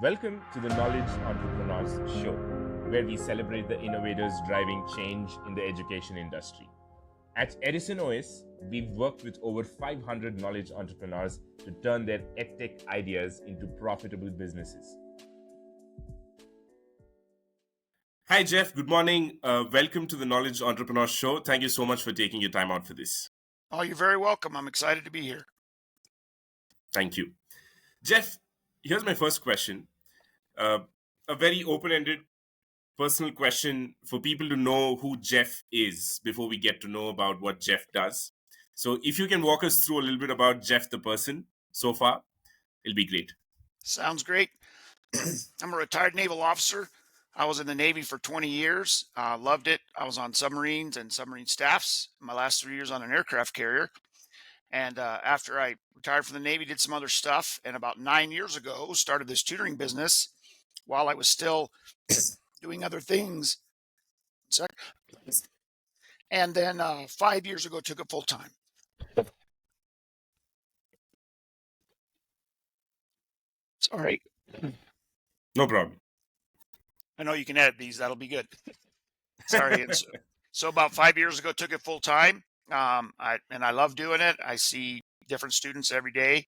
Welcome to the Knowledge Entrepreneurs Show, where we celebrate the innovators driving change in the education industry. At Edison OS, we've worked with over 500 knowledge entrepreneurs to turn their edtech ideas into profitable businesses. Hi, Jeff. Good morning. Welcome to the Knowledge Entrepreneurs Show. Thank you so much for taking your time out for this. Oh, you're very welcome. I'm excited to be here. Thank you. Jeff, here's my first question. A very open-ended personal question for people to know who Jeff is before we get to know about what Jeff does. So if you can walk us through a little bit about Jeff the person so far, it'll be great. Sounds great. I'm a retired naval officer. I was in the Navy for 20 years. Loved it. I was on submarines and submarine staffs. My last 3 years on an aircraft carrier. And after I retired from the Navy, did some other stuff. And about 9 years ago, started this tutoring business while I was still doing other things. Sorry. And then 5 years ago, took it full time. Sorry. No problem. I know you can edit these. That'll be good. Sorry. So about 5 years ago, took it full time. I love doing it. I see different students every day,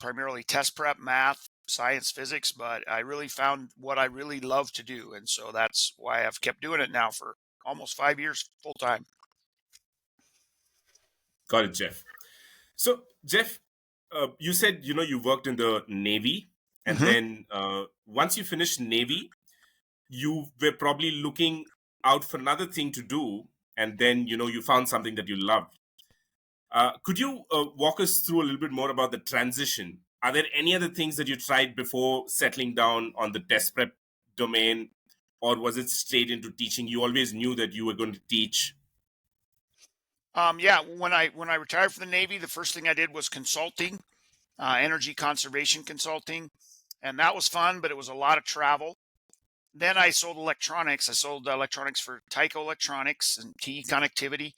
primarily test prep, math, science, physics, but I really found what I really love to do. And so that's why I've kept doing it now for almost 5 years full time. Got it, Jeff. So, Jeff, you said, you worked in the Navy, and then once you finished Navy, you were probably looking out for another thing to do, and then, you found something that you loved. Could you walk us through a little bit more about the transition? Are there any other things that you tried before settling down on the test prep domain, or was it straight into teaching? You always knew that you were going to teach. Yeah, when I retired from the Navy, the first thing I did was consulting, energy conservation consulting, and that was fun, but it was a lot of travel. Then I sold electronics. I sold electronics for Tyco Electronics and TE Connectivity,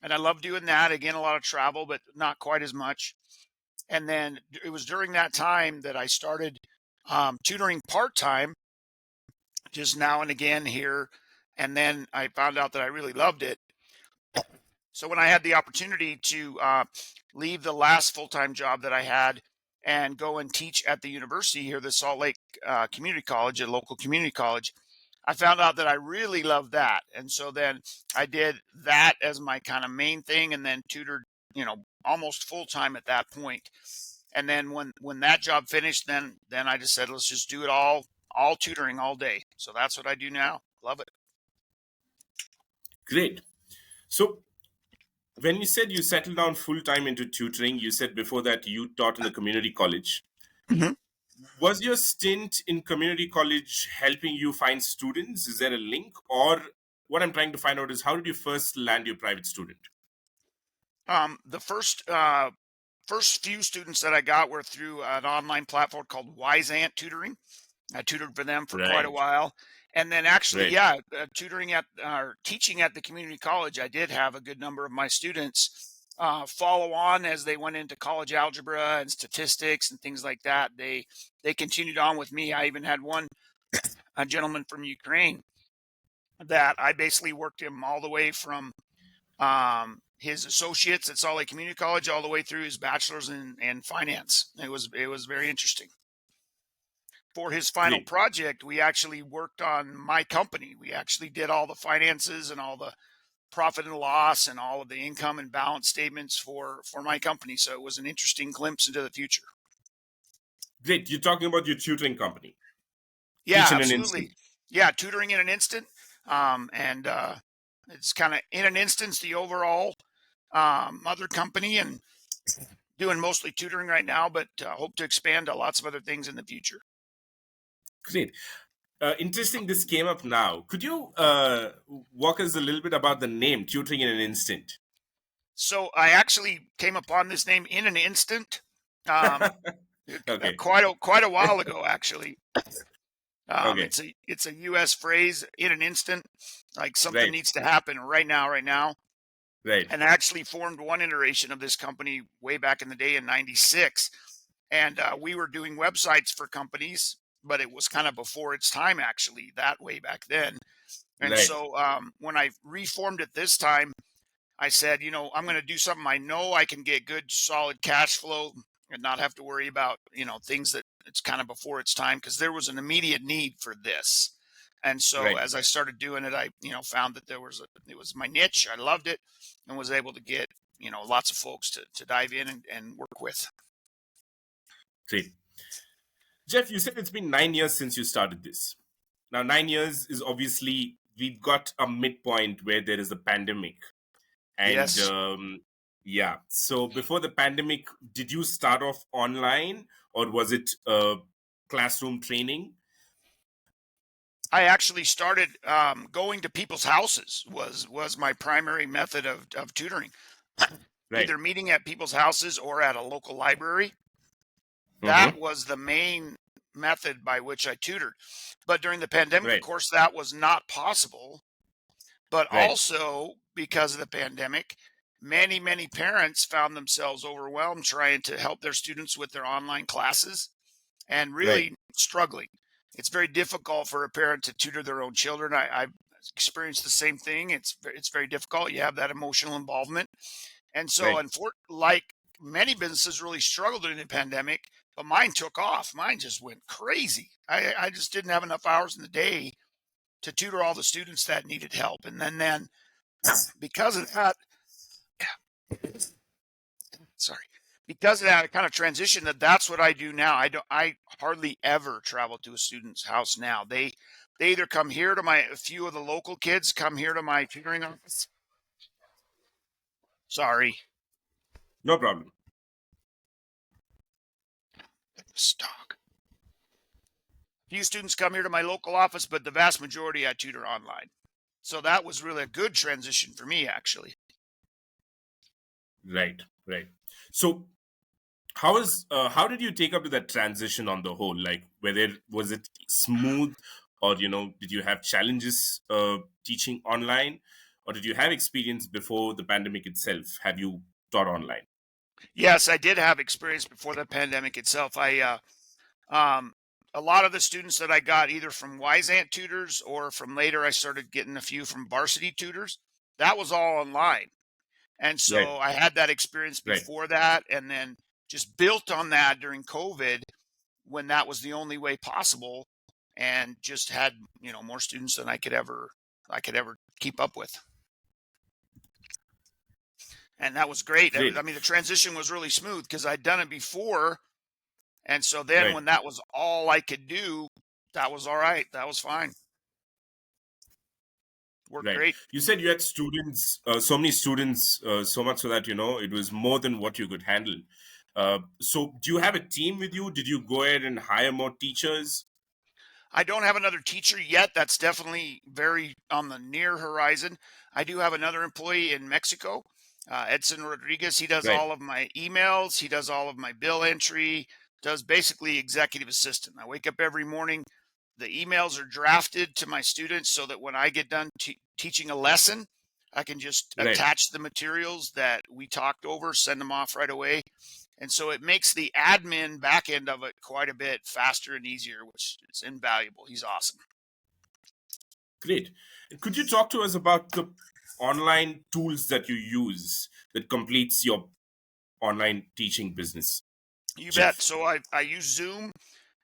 and I love doing that. Again, a lot of travel, but not quite as much. And then it was during that time that I started tutoring part-time, just now and again here. And then I found out that I really loved it. So when I had the opportunity to leave the last full-time job that I had and go and teach at the university here, the Salt Lake Community College, a local community college, I found out that I really loved that. And so then I did that as my kind of main thing, and then tutored, almost full-time at that point. And then when that job finished, then I just said, let's just do it all tutoring all day. So that's what I do now. Love it. Great. So when you said you settled down full-time into tutoring, you said before that you taught in the community college. Was your stint in community college helping you find students? Is there a link? Or what I'm trying to find out is, how did you first land your private student? The first few students that I got were through an online platform called Wise Ant Tutoring. I tutored for them for quite a while. And then actually, teaching at the community college, I did have a good number of my students follow on as they went into college algebra and statistics and things like that. They continued on with me. I even had a gentleman from Ukraine that I basically worked him all the way from his associates at Salt Lake Community College all the way through his bachelor's in finance. It was very interesting. For his final project, we actually worked on my company. We actually did all the finances and all the profit and loss and all of the income and balance statements for my company. So it was an interesting glimpse into the future. Great. You're talking about your tutoring company. Yeah, absolutely. Yeah, tutoring in an instant. And it's kind of in an instance the overall mother company, and doing mostly tutoring right now, but hope to expand to lots of other things in the future. Great. Interesting, this came up now. Could you walk us a little bit about the name Tutoring in an Instant? So I actually came upon this name in an instant, Okay. quite a while ago, actually. Okay. It's a U.S. phrase, in an instant, like something needs to happen right now. Right. And I actually formed one iteration of this company way back in the day in '96. and we were doing websites for companies, but it was kind of before its time, actually, that way back then. And Right. so when I reformed it this time, I said, I'm going to do something I know I can get good, solid cash flow and not have to worry about, things that it's kind of before its time, because there was an immediate need for this. And so Right. as I started doing it, I, found that it was my niche. I loved it and was able to get, lots of folks to dive in and work with. Great. Jeff, you said it's been 9 years since you started this. Now, 9 years is obviously, we've got a midpoint where there is a pandemic. And Yes. yeah, so before the pandemic, did you start off online or was it classroom training? I actually started going to people's houses was my primary method of tutoring, Right. either meeting at people's houses or at a local library. That Mm-hmm. was the main method by which I tutored. But during the pandemic, of Right. course, that was not possible. But Right. also because of the pandemic, many, many parents found themselves overwhelmed trying to help their students with their online classes and Right. really struggling. It's very difficult for a parent to tutor their own children. I've experienced the same thing. It's very difficult. You have that emotional involvement, and so Right. like many businesses really struggled during the pandemic, but mine took off. Mine just went crazy. I just didn't have enough hours in the day to tutor all the students that needed help, and then because of that, sorry, because of that, I kind of transitioned that's what I do now. I hardly ever travel to a student's house now. They either come here to a few of the local kids come here to my tutoring office. Sorry, No problem. stock. Few students come here to my local office, but the vast majority I tutor online. So that was really a good transition for me, actually. Right. Right. So how did you take up to that transition on the whole? Like, whether was it smooth, or did you have challenges teaching online, or did you have experience before the pandemic itself? Have you taught online? Yes, I did have experience before the pandemic itself. Um, a lot of the students that I got either from Wise Ant tutors or from later, I started getting a few from varsity tutors. That was all online. And Right. so I had that experience Right. before that, and then just built on that during COVID when that was the only way possible, and just had, more students than I could ever keep up with. And that was great. I Great. mean, the transition was really smooth because I'd done it before. And so then Right. when that was all I could do, that was all right. That was fine. Worked Right. great. You said you had students, so many students, so much so that it was more than what you could handle. So, do you have a team with you? Did you go ahead and hire more teachers? I don't have another teacher yet. That's definitely very on the near horizon. I do have another employee in Mexico, Edson Rodriguez. He does Right. all of my emails, he does all of my bill entry, does basically executive assistant. I wake up every morning. The emails are drafted to my students so that when I get done teaching a lesson, I can just Right. attach the materials that we talked over, send them off right away. And so it makes the admin back end of it quite a bit faster and easier, which is invaluable. He's awesome. Great. Could you talk to us about the online tools that you use that completes your online teaching business, You bet. Jeff? So I use Zoom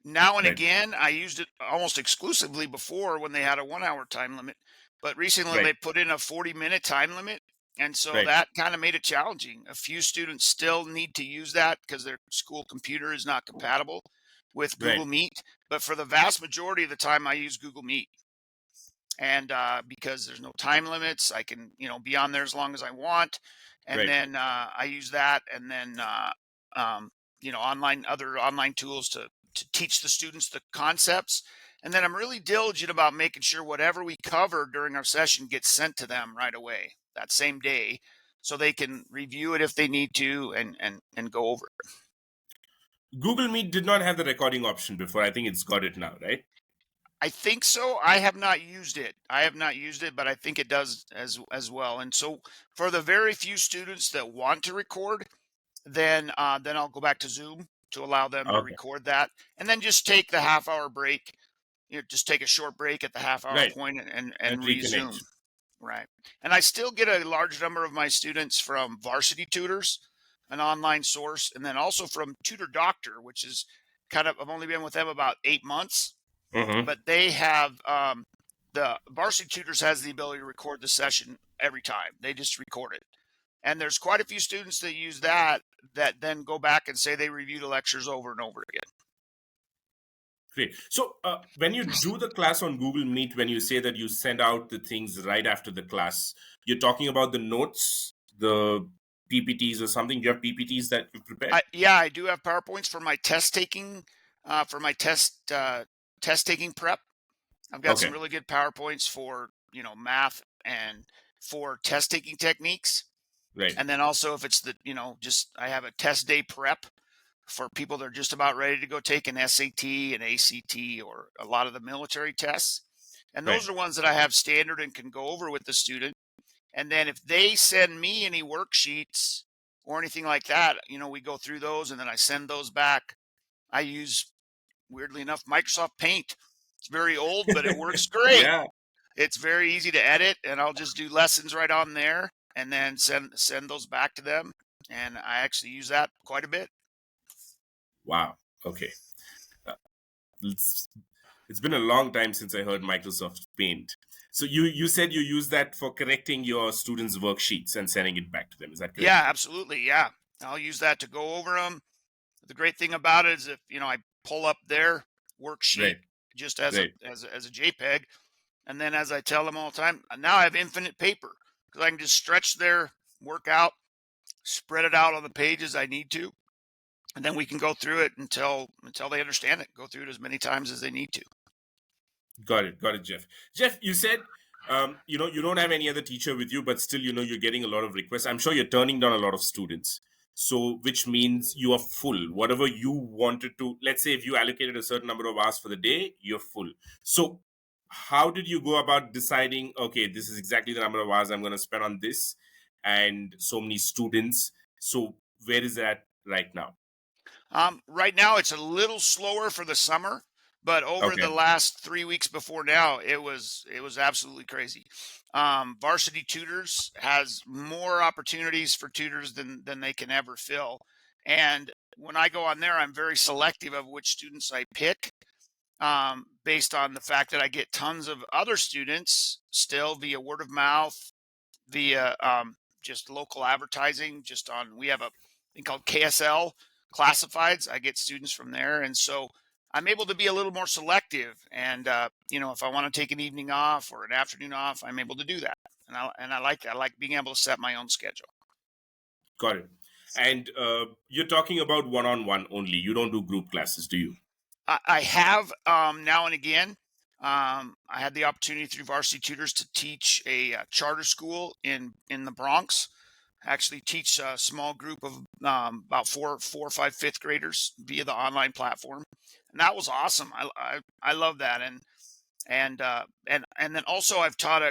now and Right. again. I used it almost exclusively before when they had a 1 hour time limit, but recently they Right. put in a 40-minute time limit. And so Right. that kind of made it challenging. A few students still need to use that because their school computer is not compatible with Google Right. Meet. But for the vast majority of the time, I use Google Meet. And because there's no time limits, I can be on there as long as I want, and Right. then I use that, and then other online tools to teach the students the concepts, and then I'm really diligent about making sure whatever we cover during our session gets sent to them right away that same day, so they can review it if they need to and go over it. Google Meet did not have the recording option before. I think it's got it now, right? I think so. I have not used it. I have not used it, but I think it does as well. And so for the very few students that want to record, then I'll go back to Zoom. to allow them to Okay. record that, and then just take the half-hour break. Just take a short break at the half-hour Right. point And and reconnect. resume. Right. And I still get a large number of my students from Varsity Tutors, an online source, and then also from Tutor Doctor, which is I've only been with them about 8 months, Mm-hmm. but they have the Varsity Tutors has the ability to record the session every time. They just record it. And there's quite a few students that use that then go back and say they review the lectures over and over again. Great. So when you do the class on Google Meet, when you say that you send out the things right after the class, you're talking about the notes, the PPTs or something. Do you have PPTs that you prepared? I do have PowerPoints for my test taking, for my test taking prep. I've got some Okay. really good PowerPoints for math and for test taking techniques. Right. And then also if it's just I have a test day prep for people that are just about ready to go take an SAT, an ACT, or a lot of the military tests. And Right. those are ones that I have standard and can go over with the student. And then if they send me any worksheets or anything like that, we go through those and then I send those back. I use, weirdly enough, Microsoft Paint. It's very old, but it works great. Yeah. It's very easy to edit, and I'll just do lessons right on there and then send those back to them. And I actually use that quite a bit. Wow. Okay. Uh, it's, it's been a long time since I heard Microsoft Paint. So you said you use that for correcting your students' worksheets and sending it back to them. Is that Yeah, correct? absolutely. Yeah. I'll use that to go over them. The great thing about it is if, I pull up their worksheet Right. just as a Right. as a JPEG, and then as I tell them all the time, now I have infinite paper because I can just stretch their work out, spread it out on the pages I need to, and then we can go through it until they understand it. Go through it as many times as they need to. Got it, Jeff. Jeff, you said, you don't have any other teacher with you, but still, you're getting a lot of requests. I'm sure you're turning down a lot of students. So, which means you are full. Whatever you wanted to, let's say if you allocated a certain number of hours for the day, you're full. So, how did you go about deciding, okay, this is exactly the number of hours I'm going to spend on this and so many students? So, where is that right now? Right now, it's a little slower for the summer, but over the Okay, last 3 weeks before now, it was absolutely crazy. Varsity Tutors has more opportunities for tutors than they can ever fill, and when I go on there, I'm very selective of which students I pick, based on the fact that I get tons of other students still via word of mouth, via just local advertising. Just on, we have a thing called KSL classifieds. I get students from there, and so I'm able to be a little more selective. And if I want to take an evening off or an afternoon off, I'm able to do that. And I like that. I like being able to set my own schedule. got it. And you're talking about one-on-one only. You don't do group classes, do you? I have now and again. I had the opportunity through Varsity Tutors to teach a charter school in the Bronx. Actually, teach a small group of about four or five fifth graders via the online platform, and that was awesome. I love that, and then also I've taught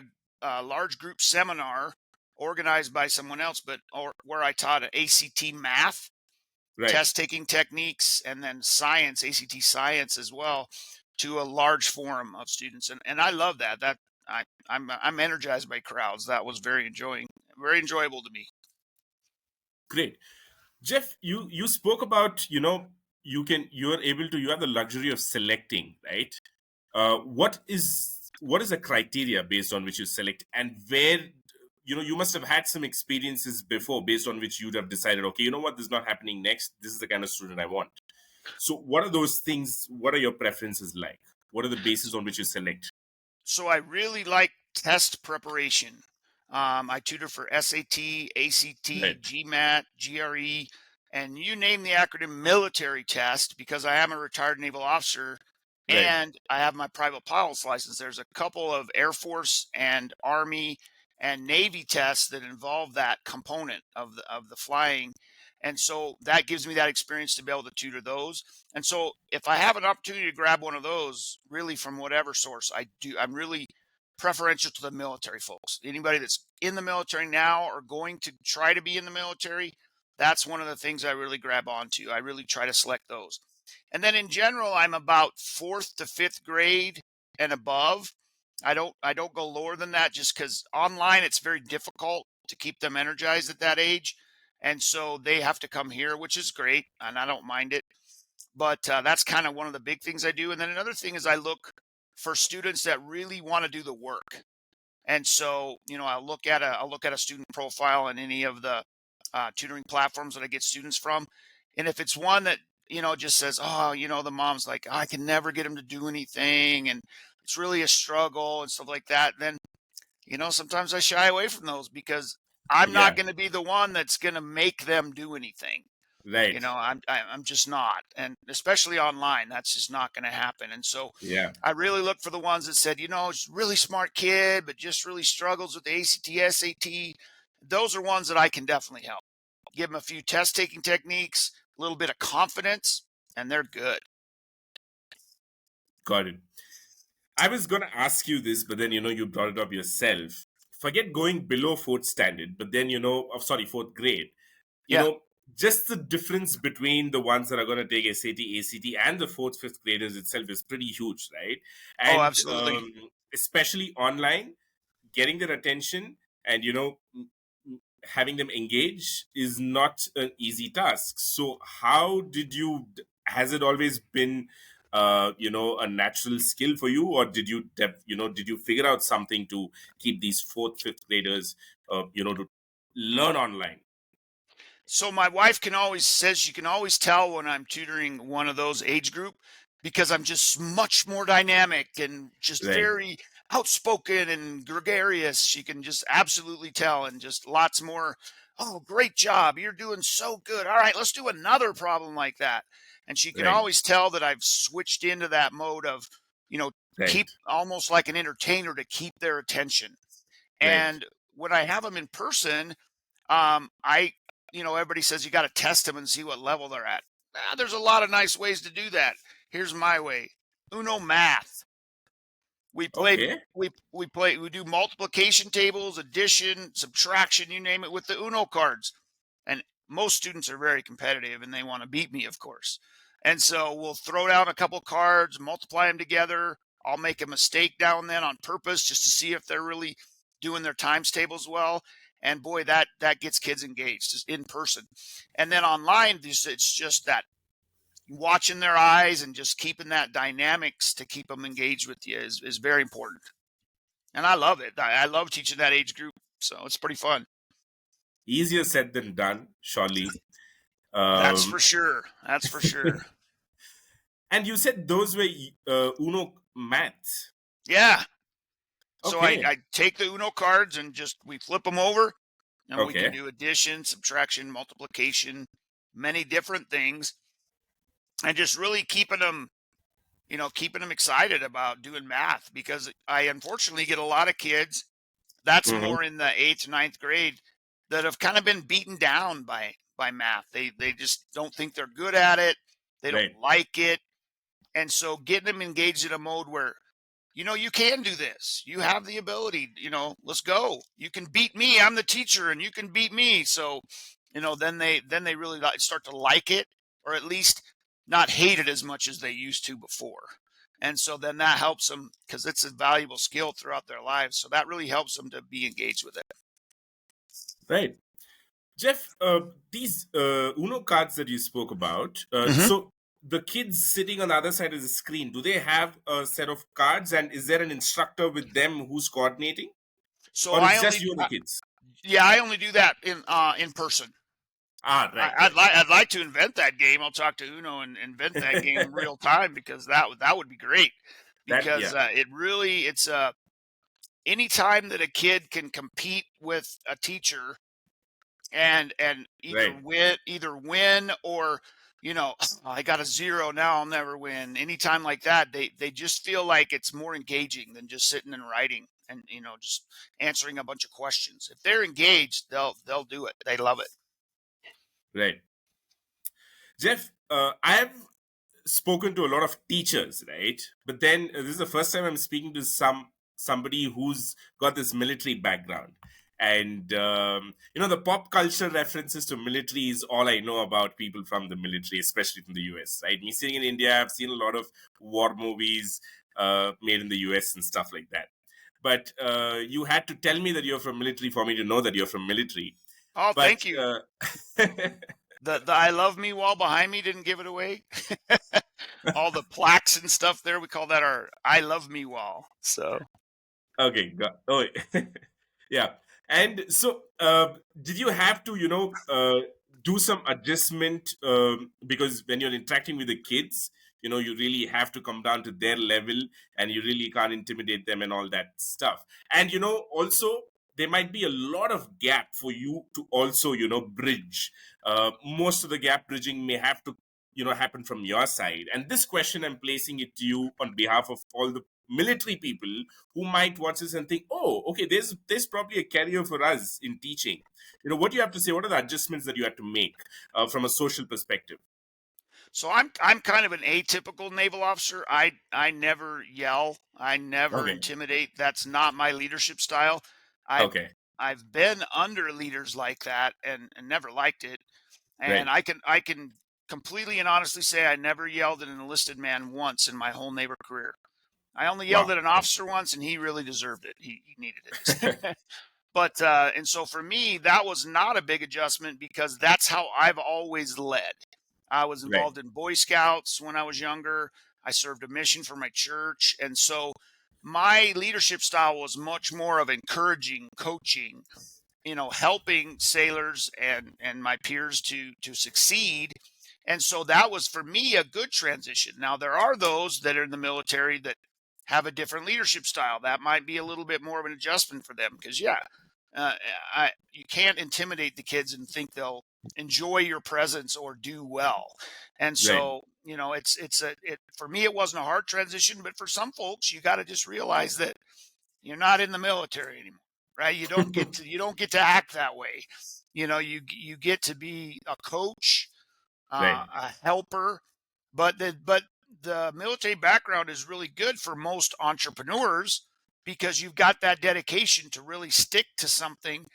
a large group seminar organized by someone else, but or where I taught an ACT math Right. test taking techniques and then science, ACT science as well, to a large forum of students. And I love that. I'm energized by crowds. That was very enjoyable to me. Great. Jeff, you spoke about, you have the luxury of selecting, right? What is a criteria based on which you select, and where, you must have had some experiences before based on which you'd have decided, okay, you know what, this is not happening next. This is the kind of student I want. So what are those things? What are your preferences like? What are the bases on which you select? So I really like test preparation. I tutor for SAT, ACT, Right. GMAT, GRE, and you name the acronym military test because I am a retired naval officer Right. and I have my private pilot's license. There's a couple of Air Force and Army and Navy tests that involve that component of the flying. And so that gives me that experience to be able to tutor those. And so if I have an opportunity to grab one of those, really from whatever source, I do. I'm really preferential to the military folks. Anybody that's in the military now or going to try to be in the military, That's one of the things I really grab onto. I really try to select those. And then in general, I'm about fourth to fifth grade and above. I don't go lower than that just because online it's very difficult to keep them energized at that age. And so they have to come here, which is great, and I don't mind it. But that's kind of one of the big things I do. And then another thing is I look for students that really want to do the work. And so, I'll look at a student profile in any of the tutoring platforms that I get students from. And if it's one that, just says, oh, the mom's like, I can never get him to do anything, and it's really a struggle and stuff like that, then, sometimes I shy away from those because I'm not Yeah, going to be the one that's going to make them do anything. right. I'm just not, and especially online, that's just not going to happen. And so, Yeah, I really look for the ones that said, it's a really smart kid, but just really struggles with the ACT, SAT. Those are ones that I can definitely help. Give them a few test taking techniques, a little bit of confidence, and they're good. got it. I was going to ask you this, but then, you brought it up yourself. Forget going below fourth standard, but then, fourth grade. You Yeah. know, just the difference between the ones that are going to take SAT, ACT, and the fourth, fifth graders itself is pretty huge, right? Oh, And absolutely. especially online, getting their attention and having them engage is not an easy task. So how did you, has it always been a natural skill for you, or did you did you figure out something to keep these fourth, fifth graders to learn online? So my wife can always says she can always tell when I'm tutoring one of those age group because I'm just much more dynamic and just Right, very outspoken and gregarious. She can just absolutely tell, and just lots more. Oh, great job. You're doing so good. All right, let's do another problem like that. And she can right, always tell that I've switched into that mode of, you know, keep right, almost like an entertainer to keep their attention. right. And when I have them in person, I, everybody says you got to test them and see what level they're at. There's a lot of nice ways to do that. Here's my way. Uno math. We play, Okay. we do multiplication tables, addition, subtraction, you name it, with the Uno cards. And most students are very competitive and they want to beat me, of course. And so we'll throw down a couple cards, multiply them together. I'll make a mistake down then on purpose just to see if they're really doing their times tables well. And boy, that gets kids engaged just in person. And then online, it's just that watching their eyes and just keeping that dynamics to keep them engaged with you is very important. And I love it. I love teaching that age group. So it's pretty fun. Easier said than done, surely. That's for Um, sure. That's for sure. and you said those were Uno maths. Yeah. So I, Okay. I take the Uno cards and just we flip them over, and we can Okay. do addition, subtraction, multiplication, many different things, and just really keeping them excited about doing math, because I unfortunately get a lot of kids that's Hmm. more in the eighth, ninth grade that have kind of been beaten down by math. They just don't think they're good at it. They don't Right. like it. And so getting them engaged in a mode where, you can do this. You have the ability, let's go. You can beat me. I'm the teacher and you can beat me. So, then they really start to like it, or at least not hate it as much as they used to before. And so then that helps them because it's a valuable skill throughout their lives. So that really helps them to be engaged with it. Right. Jeff, these Uno cards that you spoke about, Hmm. so the kids sitting on the other side of the screen, do they have a set of cards, and is there an instructor with them who's coordinating? So Or I it's just only, you and the kids? yeah, I only do that in person. Ah, I, right, I'd right. like I'd like to invent that game. I'll talk to Uno and invent that game real time, because that would be great. That, Because yeah, it's any time that a kid can compete with a teacher and right, either win or, I got a zero, now I'll never win. Anytime like that, they just feel like it's more engaging than just sitting and writing and, just answering a bunch of questions. If they're engaged, they'll do it. They love it. right. Jeff, I've spoken to a lot of teachers, right? But then this is the first time I'm speaking to somebody who's got this military background. And the pop culture references to military is all I know about people from the military, especially from the US. Right, me sitting in India, I've seen a lot of war movies made in the US and stuff like that. But you had to tell me that you're from military for me to know that you're from military. Oh, But thank you. The I love me wall behind me didn't give it away. All the plaques and stuff there, we call that our I love me wall. So okay, oh, yeah. And so, did you have to, do some adjustment, because when you're interacting with the kids, you really have to come down to their level, and you really can't intimidate them and all that stuff. And also there might be a lot of gap for you to also, bridge. Most of the gap bridging may have to, happen from your side. And this question, I'm placing it to you on behalf of all the military people who might watch this and think, oh, okay, there's probably a career for us in teaching. What do you have to say? What are the adjustments that you have to make from a social perspective? I'm kind of an atypical naval officer. I never yell. I never Okay. intimidate. That's not my leadership style. I've Okay. I've been under leaders like that and never liked it. And Right. I can completely and honestly say I never yelled at an enlisted man once in my whole naval career. I only yelled Wow. at an Okay. officer once, and he really deserved it. He needed it. But and so for me, that was not a big adjustment because that's how I've always led. I was Right. involved in Boy Scouts when I was younger. I served a mission for my church, and so my leadership style was much more of encouraging, coaching, helping sailors and my peers to succeed. And so that was for me a good transition. Now there are those that are in the military that have a different leadership style. That might be a little bit more of an adjustment for them because yeah, uh, you can't intimidate the kids and think they'll enjoy your presence or do well. And Right. so it for me it wasn't a hard transition, but for some folks you got to just realize that you're not in the military anymore, right? You don't get to act that way. You get to be a coach, Right. a helper, but the military background is really good for most entrepreneurs because you've got that dedication to really stick to something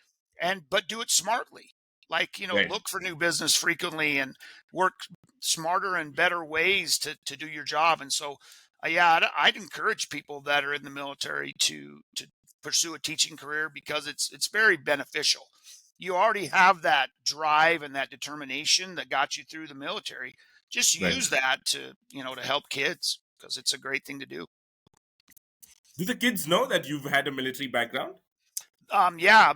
and but do it smartly. Like, Right. look for new business frequently and work smarter and better ways to do your job. And so, yeah, I'd encourage people that are in the military to pursue a teaching career because it's very beneficial. You already have that drive and that determination that got you through the military. Just Right. use that to help kids because it's a great thing to do. Do the kids know that you've had a military background? Yeah,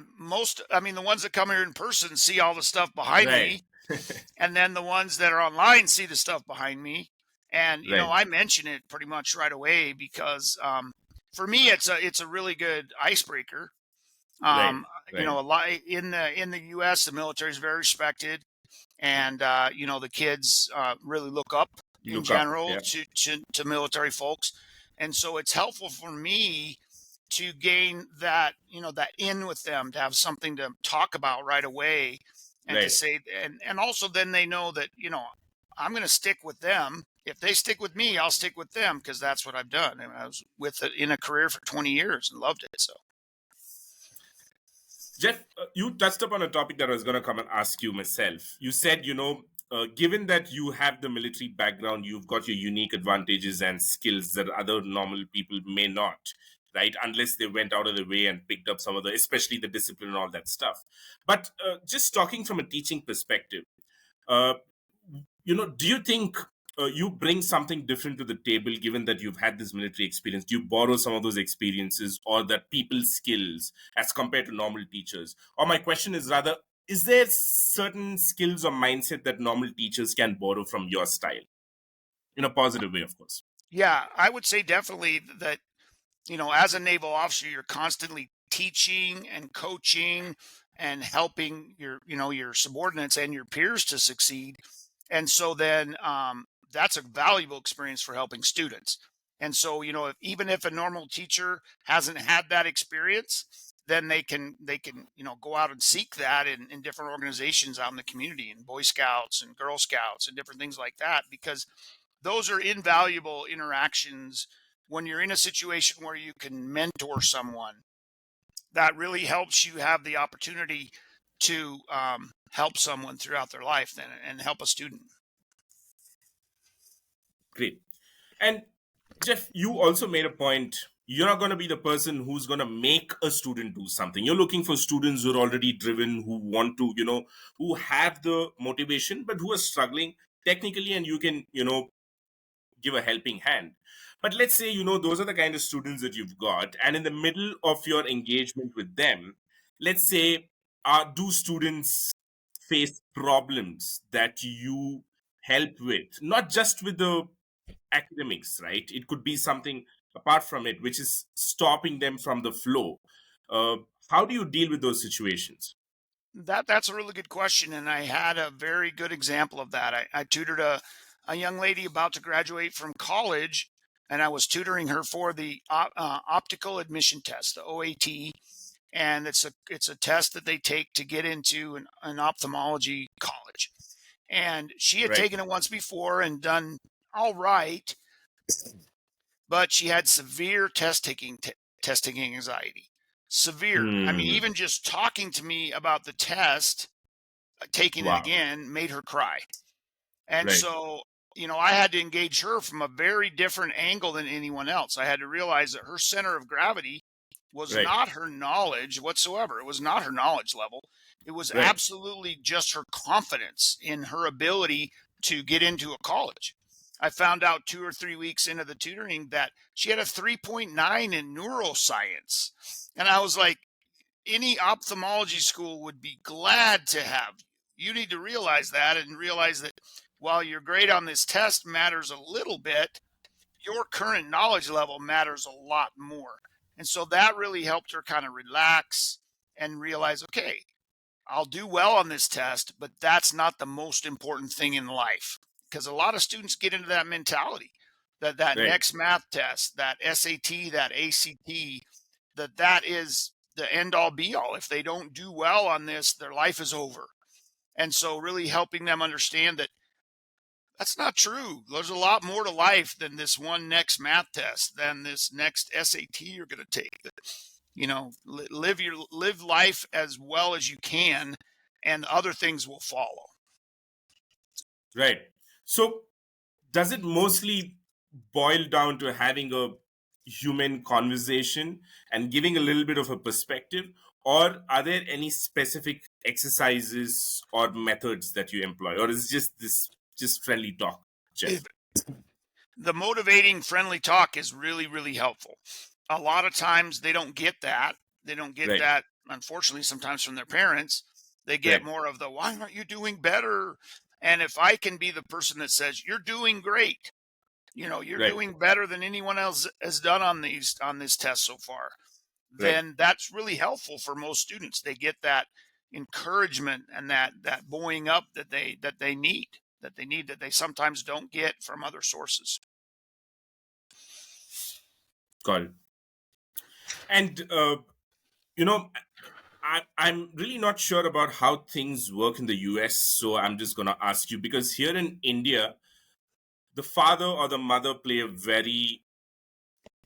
I mean, the ones that come here in person see all the stuff behind Right. me, and then the ones that are online see the stuff behind me. And Right. I mention it pretty much right away because for me, it's a really good icebreaker. Right. Um, Right. a lot in the U.S., the military is very respected, and the kids really look up in Look up. general Yeah. to military folks, and so it's helpful for me to gain that in with them, to have something to talk about right away, and to Right. say, and also then they know that I'm going to stick with them. If they stick with me, I'll stick with them because that's what I've done. I mean, I was with it in a career for 20 years and loved it. So Jeff, you touched upon a topic that I was going to come and ask you myself. You said, given that you have the military background, you've got your unique advantages and skills that other normal people may not, right? Unless they went out of the way and picked up some of the, especially the discipline and all that stuff. But just talking from a teaching perspective, uh, do you think you bring something different to the table given that you've had this military experience? Do you borrow some of those experiences or that people's skills as compared to normal teachers? Or my question is rather, is there certain skills or mindset that normal teachers can borrow from your style in a positive way, of course? yeah, I would say definitely that as a naval officer, you're constantly teaching and coaching and helping your subordinates and your peers to succeed. And so then that's a valuable experience for helping students. And so, even if a normal teacher hasn't had that experience, then they can go out and seek that in different organizations out in the community, in Boy Scouts and Girl Scouts and different things like that, because those are invaluable interactions when you're in a situation where you can mentor someone that really helps you have the opportunity to help someone throughout their life and help a student. Great. And Jeff, you also made a point. You're not going to be the person who's going to make a student do something. You're looking for students who are already driven, who want to, who have the motivation, but who are struggling technically, and you can, give a helping hand. But let's say, those are the kind of students that you've got, and in the middle of your engagement with them, let's say, do students face problems that you help with, not just with the academics, right? It could be something apart from it, which is stopping them from the flow. Uh, how do you deal with those situations? That's a really good question, and I had a very good example of that. I tutored a young lady about to graduate from college, and I was tutoring her for the optical admission test, the OAT, and it's a test that they take to get into an ophthalmology college. And she had Right. taken it once before and done all right, but she had severe testing anxiety. Severe. I mean, Hmm. even just talking to me about the test, taking it Wow. again, made her cry. And Right. so, I had to engage her from a very different angle than anyone else. I had to realize that her center of gravity was Right. not her knowledge whatsoever. It was not her knowledge level. It was Right. absolutely just her confidence in her ability to get into a college. I found out 2 or 3 weeks into the tutoring that she had a 3.9 in neuroscience. And I was like, any ophthalmology school would be glad to have you. You need to realize that and realize that while your grade on this test matters a little bit, your current knowledge level matters a lot more. And so that really helped her kind of relax and realize, okay, I'll do well on this test, but that's not the most important thing in life. Because a lot of students get into that mentality that that Right. next math test, that SAT, that ACT, that is the end all be all. If they don't do well on this, their life is over. And so really helping them understand that that's not true. There's a lot more to life than this one next math test, than this next SAT you're going to take. Live life as well as you can, and other things will follow. Right. So, does it mostly boil down to having a human conversation and giving a little bit of a perspective, or are there any specific exercises or methods that you employ, or is it just friendly talk, Jeff? If the motivating, friendly talk is really, really helpful. A lot of times they don't get that. They don't get Right. that, unfortunately, sometimes from their parents. They get Right. more of the, why aren't you doing better? And if I can be the person that says, you're doing great, you're Right. doing better than anyone else has done on this test so far, Right. then that's really helpful for most students. They get that encouragement and that buoying up that they sometimes don't get from other sources. Got it. And you know, I'm really not sure about how things work in the US, so I'm just gonna ask you because here in India, the father or the mother play a very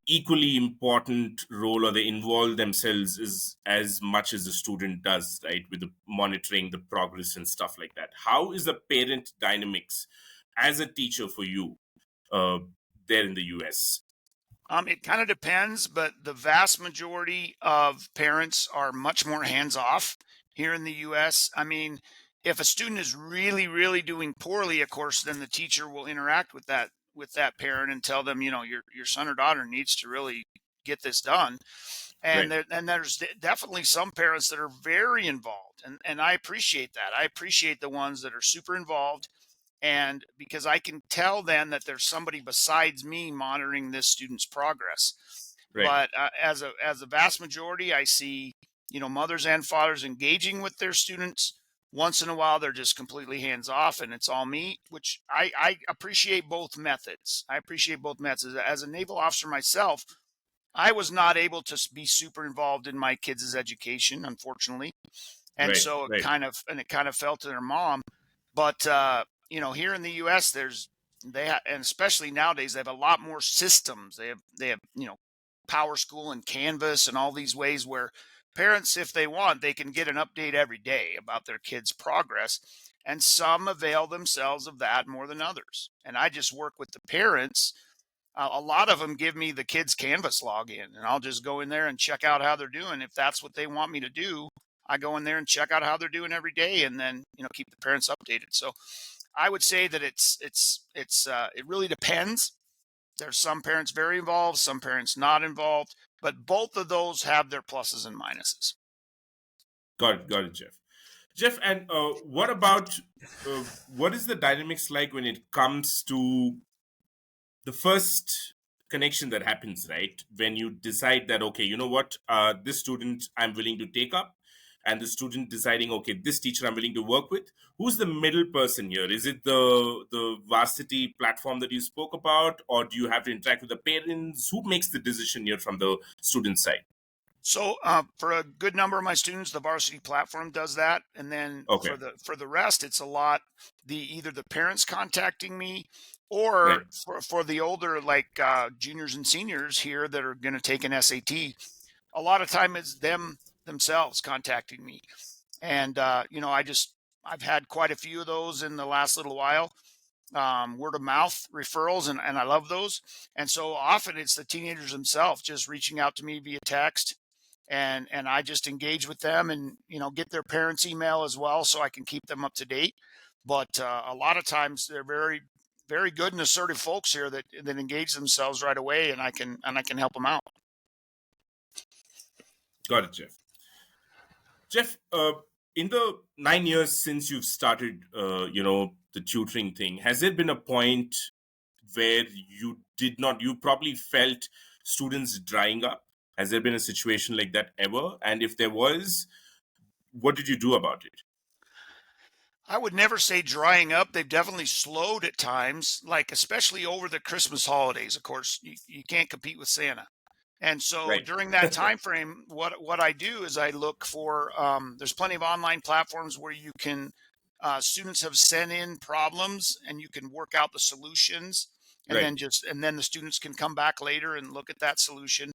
equally important role, or they involve themselves as much as the student does, right, with the monitoring the progress and stuff like that. How is the parent dynamics as a teacher for you uh, there in the US? It kind of depends, but the vast majority of parents are much more hands off here in the US. I mean, if a student is really, really doing poorly, of course, then the teacher will interact with that parent and tell them, your son or daughter needs to really get this done. Right. And there's definitely some parents that are very involved, and I appreciate that. I appreciate the ones that are super involved, and because I can tell then that there's somebody besides me monitoring this student's progress. Right. But as a vast majority, I see mothers and fathers engaging with their students. Once in a while, they're just completely hands off, and it's all me, which I appreciate both methods. I appreciate both methods. As a naval officer myself, I was not able to be super involved in my kids' education, unfortunately, and Right. so Right. it kind of fell to their mom. But here in the U.S., and especially nowadays, they have a lot more systems. They have Power School and Canvas and all these ways where parents, if they want, they can get an update every day about their kids' progress. And some avail themselves of that more than others. And I just work with the parents. A lot of them give me the kids' Canvas login, and I'll just go in there and check out how they're doing. If that's what they want me to do, I go in there and check out how they're doing every day, and then keep the parents updated. So I would say that it really depends. There's some parents very involved, some parents not involved, but both of those have their pluses and minuses. Got it, Jeff. Jeff, and what about what is the dynamics like when it comes to the first connection that happens, right? When you decide that, okay, you know what, this student I'm willing to take up, and the student deciding, okay, this teacher I'm willing to work with. Who's the middle person here? Is it the varsity platform that you spoke about, or do you have to interact with the parents? Who makes the decision here from the student side? So for a good number of my students, the varsity platform does that, and then Okay, for the rest, it's a lot either the parents contacting me, right, or for the older, like juniors and seniors here that are going to take an SAT. A lot of time it's them themselves contacting me, and I've had quite a few of those in the last little while. Word of mouth referrals, and I love those. And so often it's the teenagers themselves just reaching out to me via text, and I just engage with them, and get their parents' email as well, so I can keep them up to date. But a lot of times they're very very good and assertive folks here that engage themselves right away, and I can help them out. got it, Jeff. Jeff, in the 9 years since you've started, the tutoring thing, has there been a point where you probably felt students drying up? Has there been a situation like that ever? And if there was, what did you do about it? I would never say drying up. They've definitely slowed at times, like especially over the Christmas holidays. Of course, you can't compete with Santa. And so Right. during that time frame, what I do is I look for there's plenty of online platforms where you can students have sent in problems, and you can work out the solutions, and Right. then the students can come back later and look at that solution.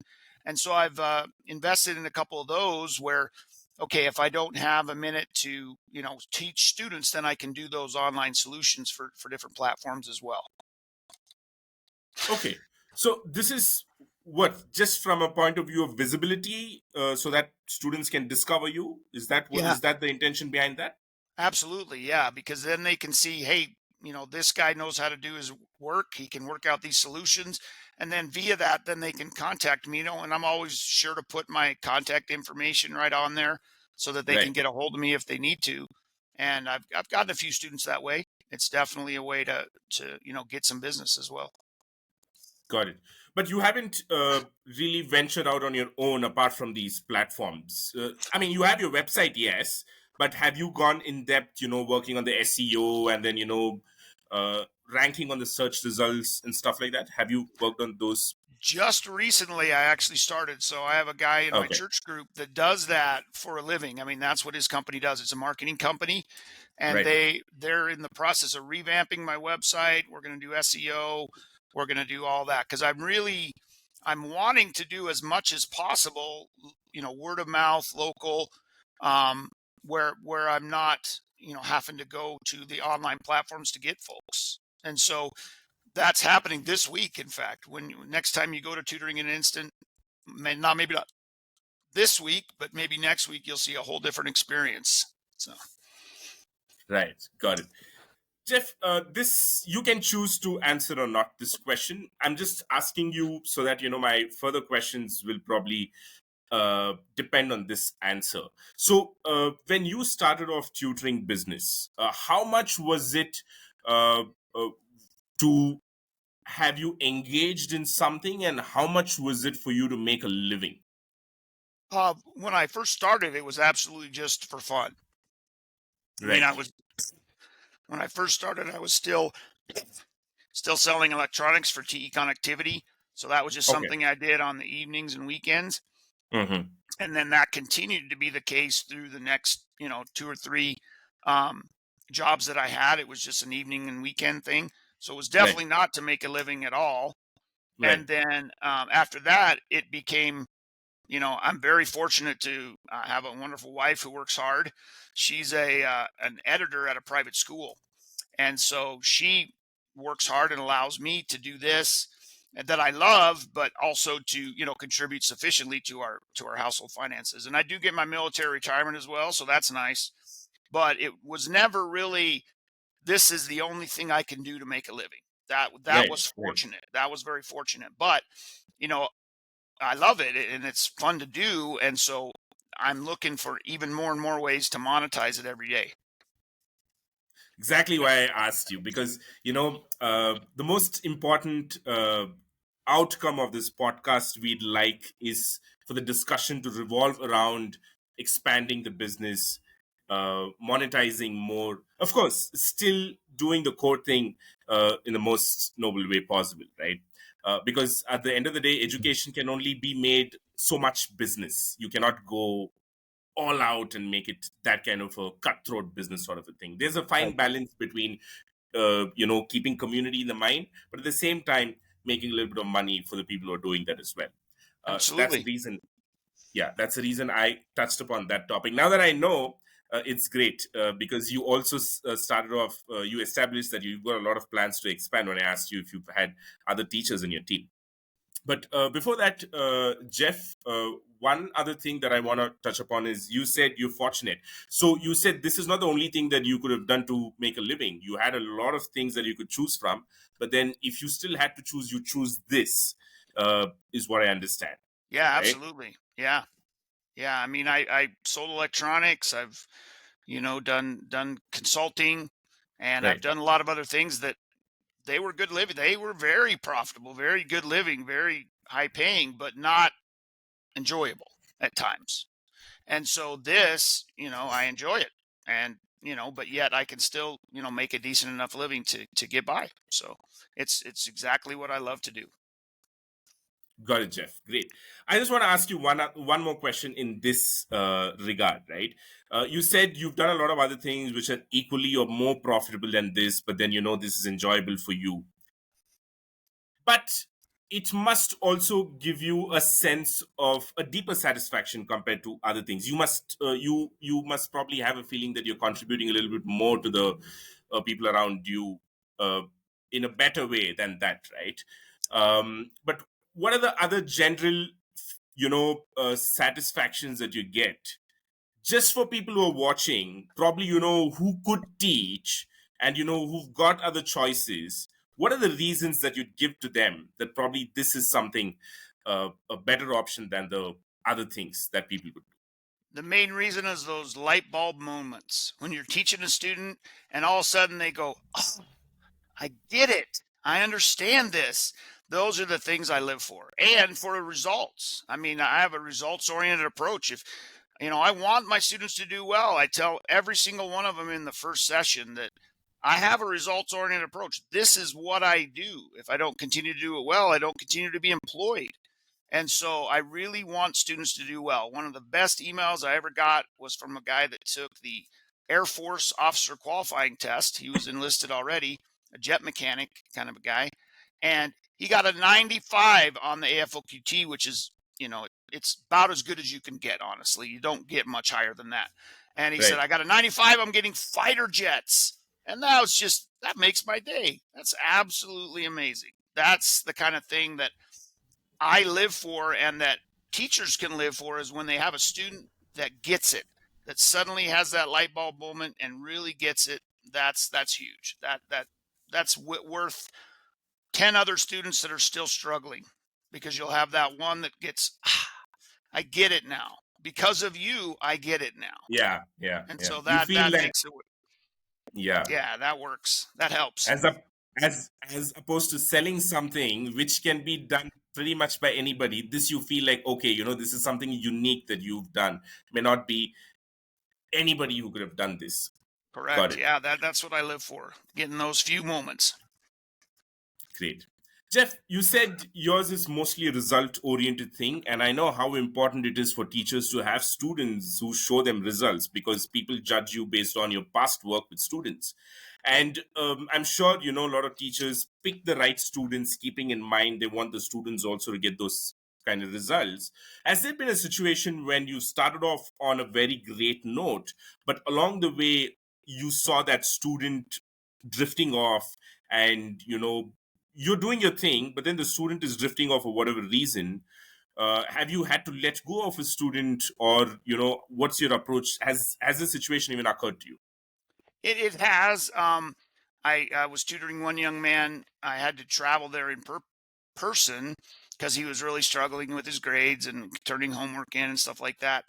And so I've invested in a couple of those where, okay, if I don't have a minute to teach students, then I can do those online solutions for different platforms as well. Okay. So this is what, just from a point of view of visibility, so that students can discover you. Yeah. Is that the intention behind that? Absolutely, yeah, because then they can see, hey, this guy knows how to do his work. He can work out these solutions, and then via that, then they can contact me. And I'm always sure to put my contact information right on there so that they can Right. get a hold of me if they need to. And I've gotten a few students that way. It's definitely a way to get some business as well. Got it. But you haven't really ventured out on your own apart from these platforms. I mean, you have your website, yes, but have you gone in depth, working on the SEO and then, ranking on the search results and stuff like that? Have you worked on those? Just recently, I actually started. So I have a guy in my Okay, church group that does that for a living. I mean, that's what his company does. It's a marketing company, and right, they're in the process of revamping my website. We're going to do SEO. We're going to do all that because I'm wanting to do as much as possible. Word of mouth, local, um, where I'm not having to go to the online platforms to get folks. And so that's happening this week. In fact, when next time you go to Tutoring in an Instant, maybe not this week, but maybe next week, you'll see a whole different experience. So right. Got it. Jeff, this you can choose to answer or not this question. I'm just asking you so that my further questions will probably depend on this answer. So, when you started off tutoring business, how much was it uh, uh, to have you engaged in something, and how much was it for you to make a living? when I first started, it was absolutely just for fun. I mean, Right. when I first started, I was still selling electronics for TE connectivity. So that was just Okay. something I did on the evenings and weekends. Hmm. And then that continued to be the case through the next, two or three um, jobs that I had. It was just an evening and weekend thing. So it was Right. definitely not to make a living at all. Right. And then after that, it became I'm very fortunate to have a wonderful wife who works hard. She's a an editor at a private school, and so she works hard and allows me to do this and that I love, but also to contribute sufficiently to our household finances. And I do get my military retirement as well, so that's nice. But it was never really, this is the only thing I can do to make a living. That Right, was right. fortunate. That was very fortunate. But you know, I love it and it's fun to do. And so I'm looking for even more and more ways to monetize it every day. Exactly why I asked you, because the most important outcome of this podcast we'd like is for the discussion to revolve around expanding the business, monetizing more, of course, still doing the core thing in the most noble way possible, right? Because at the end of the day, education can only be made so much business. You cannot go all out and make it that kind of a cutthroat business sort of a thing. There's a fine Right. balance between keeping community in the mind, but at the same time making a little bit of money for the people who are doing that as well. That's the Absolutely. reason. Yeah, that's the reason I touched upon that topic. Now that I know, it's great because you also started off. You established that you've got a lot of plans to expand. When I asked you if you've had other teachers in your team, but before that, Jeff, one other thing that I want to touch upon is you said you're fortunate. So you said this is not the only thing that you could have done to make a living. You had a lot of things that you could choose from. But then if you still had to choose, you choose this, is what I understand, Yeah, right? absolutely. Yeah. Yeah. I mean, I sold electronics. I've, done consulting, and I've Right. done a lot of other things that they were good living. They were very profitable, very good living, very high paying, but not enjoyable at times. And so this, I enjoy it. And, but yet I can still, make a decent enough living to get by. So it's exactly what I love to do. Got it, Jeff. Great. I just want to ask you one more question in this regard, right? You said you've done a lot of other things which are equally or more profitable than this, but then this is enjoyable for you. But it must also give you a sense of a deeper satisfaction compared to other things. You must probably have a feeling that you're contributing a little bit more to the people around you uh, in a better way than that, right? But what are the other general satisfactions that you get just for people who are watching, probably who could teach and who've got other choices? What are the reasons that you'd give to them that probably this is something a better option than the other things that people would do? The main reason is those light bulb moments when you're teaching a student and all of a sudden they go, "Oh, I get it. I understand this." Those are the things I live for, and for the results. I mean, I have a results oriented approach. If I want my students to do well, I tell every single one of them in the first session that I have a results oriented approach. This is what I do. If I don't continue to do it well, I don't continue to be employed. And so I really want students to do well. One of the best emails I ever got was from a guy that took the Air Force officer qualifying test. He was enlisted already, a jet mechanic kind of a guy. And he got a 95 on the AFOQT, which is, it's about as good as you can get, honestly. You don't get much higher than that. And he said, Right. I got a 95, I'm getting fighter jets. And that makes my day. That's absolutely amazing. That's the kind of thing that I live for and that teachers can live for, is when they have a student that gets it, that suddenly has that light bulb moment and really gets it. That's huge. That's worth 10 other students that are still struggling, because you'll have that one that gets, I get it now. Because of you, I get it now. Yeah, yeah, And yeah. so You that feel that like, makes it, yeah, yeah, that works. That helps. as a as opposed to selling something which can be done pretty much by anybody, this you feel like, okay, this is something unique that you've done. May not be anybody who could have done this. Got Correct. it. Yeah, that's what I live for. Getting those few moments. Great. Jeff, you said yours is mostly a result oriented thing, and I know how important it is for teachers to have students who show them results, because people judge you based on your past work with students. And I'm sure a lot of teachers pick the right students, keeping in mind they want the students also to get those kind of results. Has there been a situation when you started off on a very great note, but along the way you saw that student drifting off, and you're doing your thing, but then the student is drifting off for whatever reason? Have you had to let go of a student, or what's your approach? Has this situation even occurred to you? It has. I was tutoring one young man. I had to travel there in person because he was really struggling with his grades and turning homework in and stuff like that.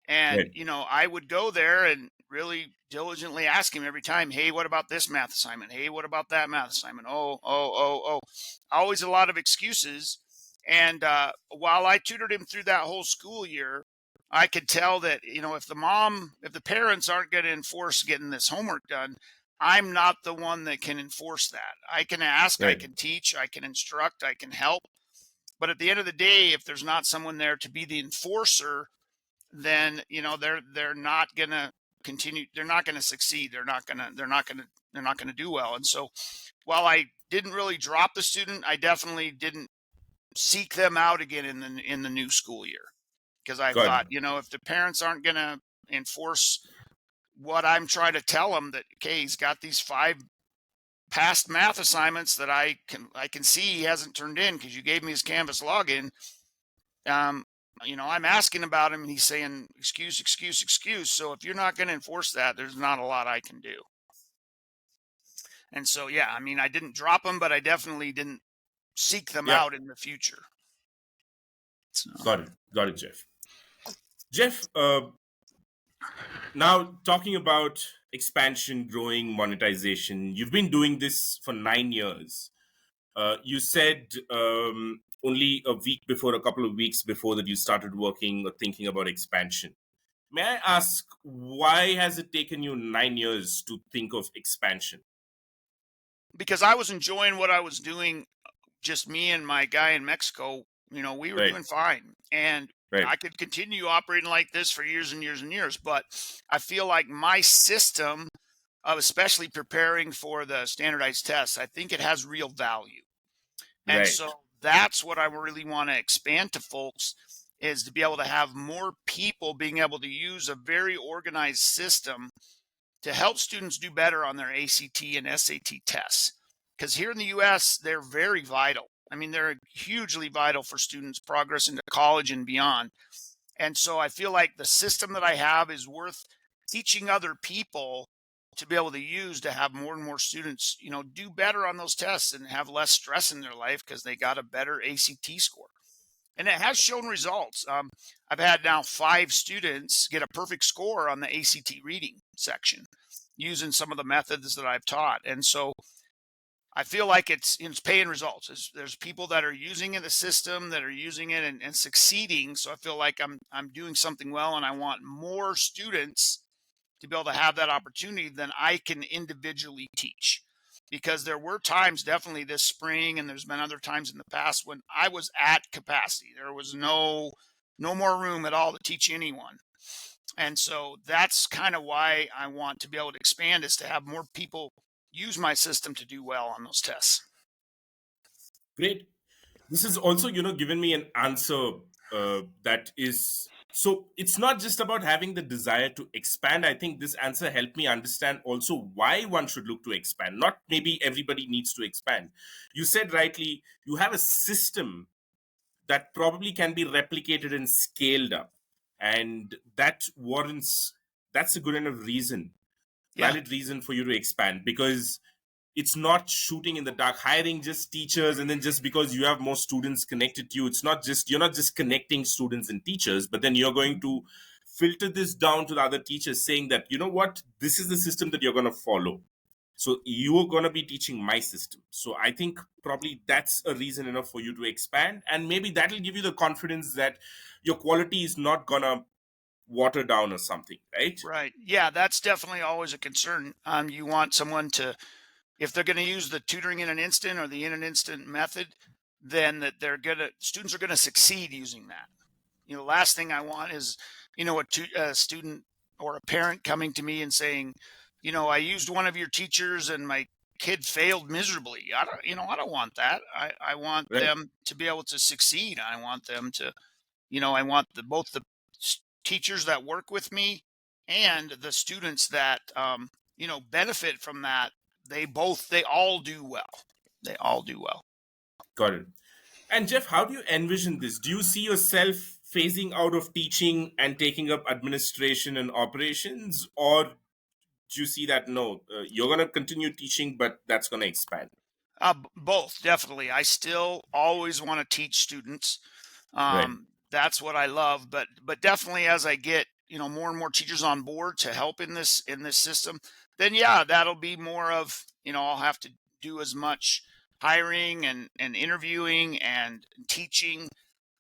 And Right. I would go there and really diligently ask him every time, "Hey, what about this math assignment? Hey, what about that math assignment? Oh, oh, oh, oh." Always a lot of excuses. And while I tutored him through that whole school year, I could tell that, if the parents aren't going to enforce getting this homework done, I'm not the one that can enforce that. I can ask, I Right. can teach, I can instruct, I can help. But at the end of the day, if there's not someone there to be the enforcer, then, they're not going to continue. They're not going to succeed. They're not going to do well. And so while I didn't really drop the student, I definitely didn't seek them out again in the new school year, because I Got it. thought, if the parents aren't going to enforce what I'm trying to tell them, that okay, he's got these 5 past math assignments that I can see he hasn't turned in because you gave me his Canvas login. Um, I'm asking about him and he's saying excuse, excuse, excuse. So if you're not going to enforce that, there's not a lot I can do. And so yeah, I mean, I didn't drop them, but I definitely didn't seek them Yeah. out in the future. So Got it, Jeff. Jeff, now talking about expansion, growing, monetization, you've been doing this for 9 years. You said only a couple of weeks before that you started working or thinking about expansion. May I ask, why has it taken you 9 years to think of expansion? because I was enjoying what I was doing, just me and my guy in Mexico, we were Right, doing fine. And right, I could continue operating like this for years and years and years. But I feel like my system of especially preparing for the standardized tests, I think it has real value. And right, so that's what I really want to expand to folks, is to be able to have more people being able to use a very organized system to help students do better on their ACT and SAT tests. Because here in the US, they're very vital. I mean, they're hugely vital for students' progress into college and beyond. And so I feel like the system that I have is worth teaching other people to be able to use, to have more and more students, do better on those tests and have less stress in their life because they got a better ACT score. And it has shown results. I've had now 5 students get a perfect score on the ACT reading section using some of the methods that I've taught. And so I feel like it's paying results. There's people that are using the system, that are using it and succeeding. So I feel like I'm doing something well, and I want more students to be able to have that opportunity than I can individually teach. Because there were times, definitely this spring, and there's been other times in the past when I was at capacity. There was no more room at all to teach anyone. And so that's kind of why I want to be able to expand, is to have more people use my system to do well on those tests. great. This has also given me an answer that is, so it's not just about having the desire to expand. I think this answer helped me understand also why one should look to expand, not maybe everybody needs to expand. You said rightly, you have a system that probably can be replicated and scaled up, and that's a good enough reason, Yeah. valid reason for you to expand, because it's not shooting in the dark, hiring just teachers, and then just because you have more students connected to you, you're not just connecting students and teachers, but then you're going to filter this down to the other teachers, saying that, you know what, this is the system that you're going to follow, so you're going to be teaching my system. So I think probably that's a reason enough for you to expand, and maybe that'll give you the confidence that your quality is not going to water down or something, right? Right. Yeah, that's definitely always a concern. You want someone to, if they're going to use the tutoring in an instant or the in an instant method, then that students are going to succeed using that. Last thing I want is, a student or a parent coming to me and saying, I used one of your teachers and my kid failed miserably. I don't want that. I want Right. them to be able to succeed. I want them to, I want both the teachers that work with me and the students that, benefit from that. They all do well. They all do well. Got it. And Jeff, how do you envision this? Do you see yourself phasing out of teaching and taking up administration and operations, or do you see that no, you're going to continue teaching, but that's going to expand? Both, definitely. I still always want to teach students. Right. That's what I love. But definitely, as I get more and more teachers on board to help in this system, then yeah, that'll be more of I'll have to do as much hiring and interviewing and teaching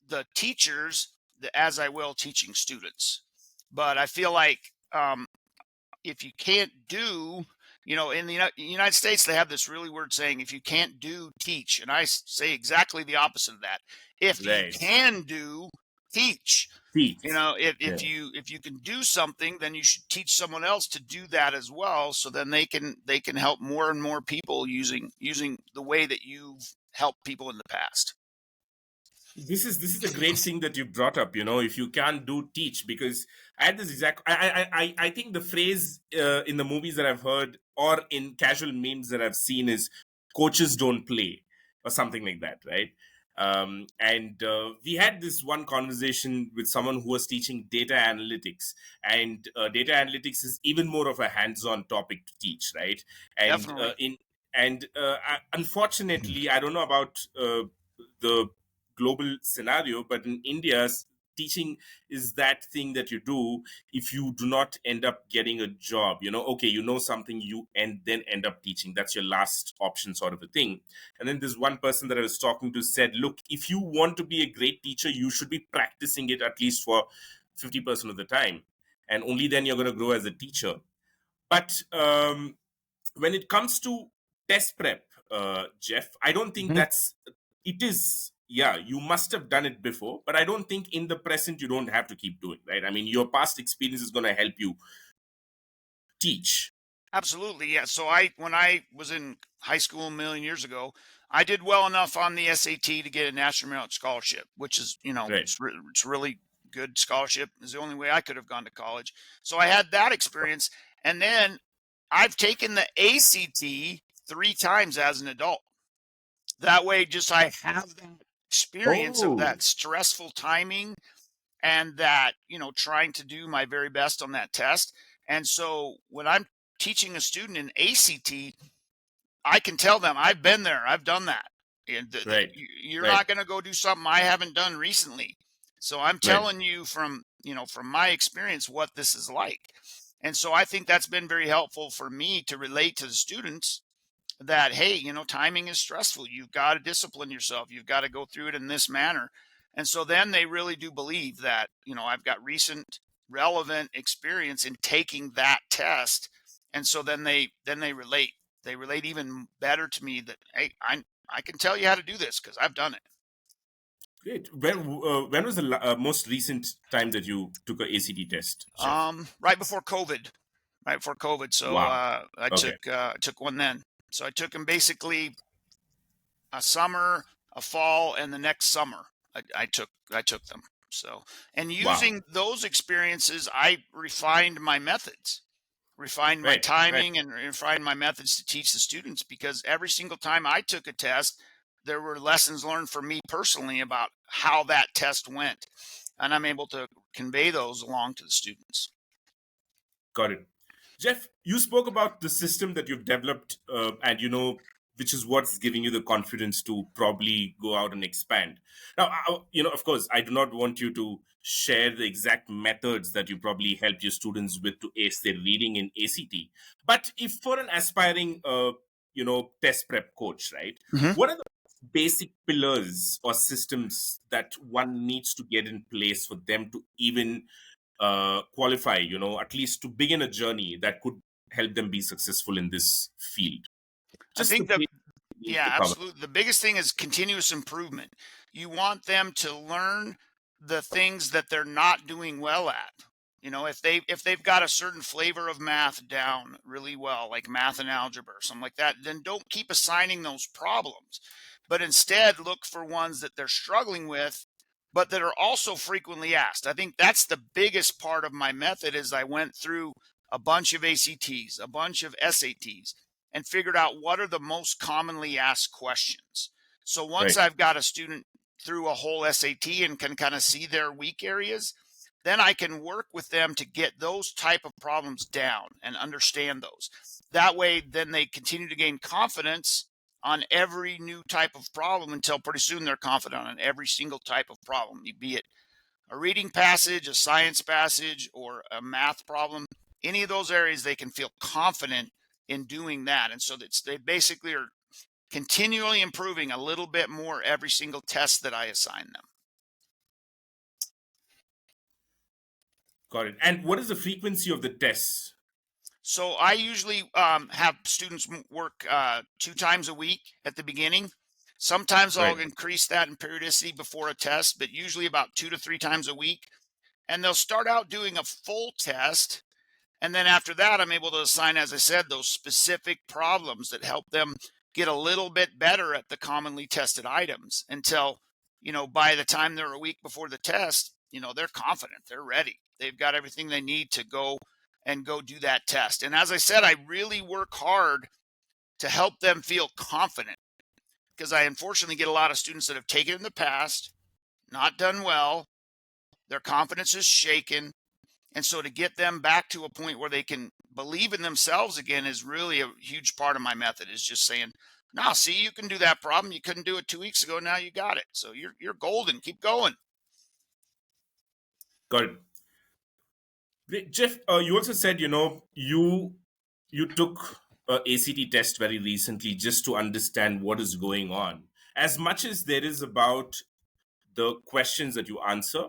the teachers as I will teaching students. But I feel like if you can't do, in the United States, they have this really weird saying, if you can't do, teach. And I say exactly the opposite of that. If you Right. can do, teach. Teach. If Yeah. you can do something, then you should teach someone else to do that as well. So then they can help more and more people using the way that you've helped people in the past. This is a great thing that you brought up. If you can't do, teach, because I had this exact. I think the phrase in the movies that I've heard or in casual memes that I've seen is "coaches don't play" or something like that, right? And we had this one conversation with someone who was teaching data analytics, and data analytics is even more of a hands-on topic to teach, right? And Definitely. unfortunately, I don't know about the global scenario, but in India, teaching is that thing that you do if you do not end up getting a job. Okay, something, you and then end up teaching. That's your last option, sort of a thing. And then this one person that I was talking to said, look, if you want to be a great teacher, you should be practicing it at least for 50% of the time, and only then you're going to grow as a teacher. But when it comes to test prep, Jeff, I don't think Mhm. that's it is. Yeah, you must have done it before, but I don't think in the present you don't have to keep doing, right? I mean, your past experience is going to help you teach. Absolutely, yeah. So when I was in high school a million years ago, I did well enough on the SAT to get a National Merit Scholarship, which is, Right. it's really good scholarship. Is the only way I could have gone to college. So I had that experience, and then I've taken the ACT 3 times as an adult. That way, just I have that experience of Oh, that stressful timing and that trying to do my very best on that test. And so when I'm teaching a student in ACT, I can tell them I've been there, I've done that, and right, you're right, not going to go do something I haven't done recently. So I'm right. telling you from my experience what this is like. And so I think that's been very helpful for me to relate to the students that, hey, timing is stressful, you've got to discipline yourself, you've got to go through it in this manner. And so then they really do believe that I've got recent relevant experience in taking that test. And so then they relate even better to me that, hey, I can tell you how to do this because I've done it. Great. When was the most recent time that you took a ACT test, Jeff? Right before COVID. Right before COVID. So Wow. Okay. I took one then. So I took them basically a summer, a fall, and the next summer. I took them. So, and Wow. using those experiences, I refined my methods, refined my Right. Right. timing, and refined my methods to teach the students. Because every single time I took a test, there were lessons learned for me personally about how that test went, and I'm able to convey those along to the students. Got it. Jeff, you spoke about the system that you've developed, and which is what's giving you the confidence to probably go out and expand. Now, of course, I do not want you to share the exact methods that you probably helped your students with to ace their reading in ACT. But if for an aspiring, test prep coach, right? Mhm. What are the basic pillars or systems that one needs to get in place for them to even qualify, at least to begin a journey that could help them be successful in this field? I Just the think the basics you need Yeah, to cover. absolutely. The biggest thing is continuous improvement. You want them to learn the things that they're not doing well at. If they've got a certain flavor of math down really well, like math and algebra or something like that, then don't keep assigning those problems, but instead look for ones that they're struggling with, but that are also frequently asked. I think that's the biggest part of my method is I went through a bunch of ACTs, a bunch of SATs, and figured out what are the most commonly asked questions. So once Right. I've got a student through a whole SAT and can kind of see their weak areas, then I can work with them to get those type of problems down and understand those. That way, then they continue to gain confidence on every new type of problem until pretty soon they're confident on every single type of problem, be it a reading passage, a science passage, or a math problem. Any of those areas, they can feel confident in doing that. And so they basically are continually improving a little bit more every single test that I assign them. Got it. And what is the frequency of the tests? So I usually have students work 2 times a week at the beginning. Sometimes I'll Right. increase that in periodicity before a test, but usually about 2 to 3 times a week. And they'll start out doing a full test. And then after that, I'm able to assign, as I said, those specific problems that help them get a little bit better at the commonly tested items until, by the time they're a week before the test, they're confident, they're ready. They've got everything they need to go do that test. And as I said, I really work hard to help them feel confident because I unfortunately get a lot of students that have taken it in the past, not done well, their confidence is shaken. And so to get them back to a point where they can believe in themselves again is really a huge part of my method is just saying, no, see, you can do that problem. You couldn't do it 2 weeks ago. Now you got it. So you're golden. Keep going. Got it. Great. Jeff, you also said, you took a ACT test very recently just to understand what is going on. As much as there is about the questions that you answer,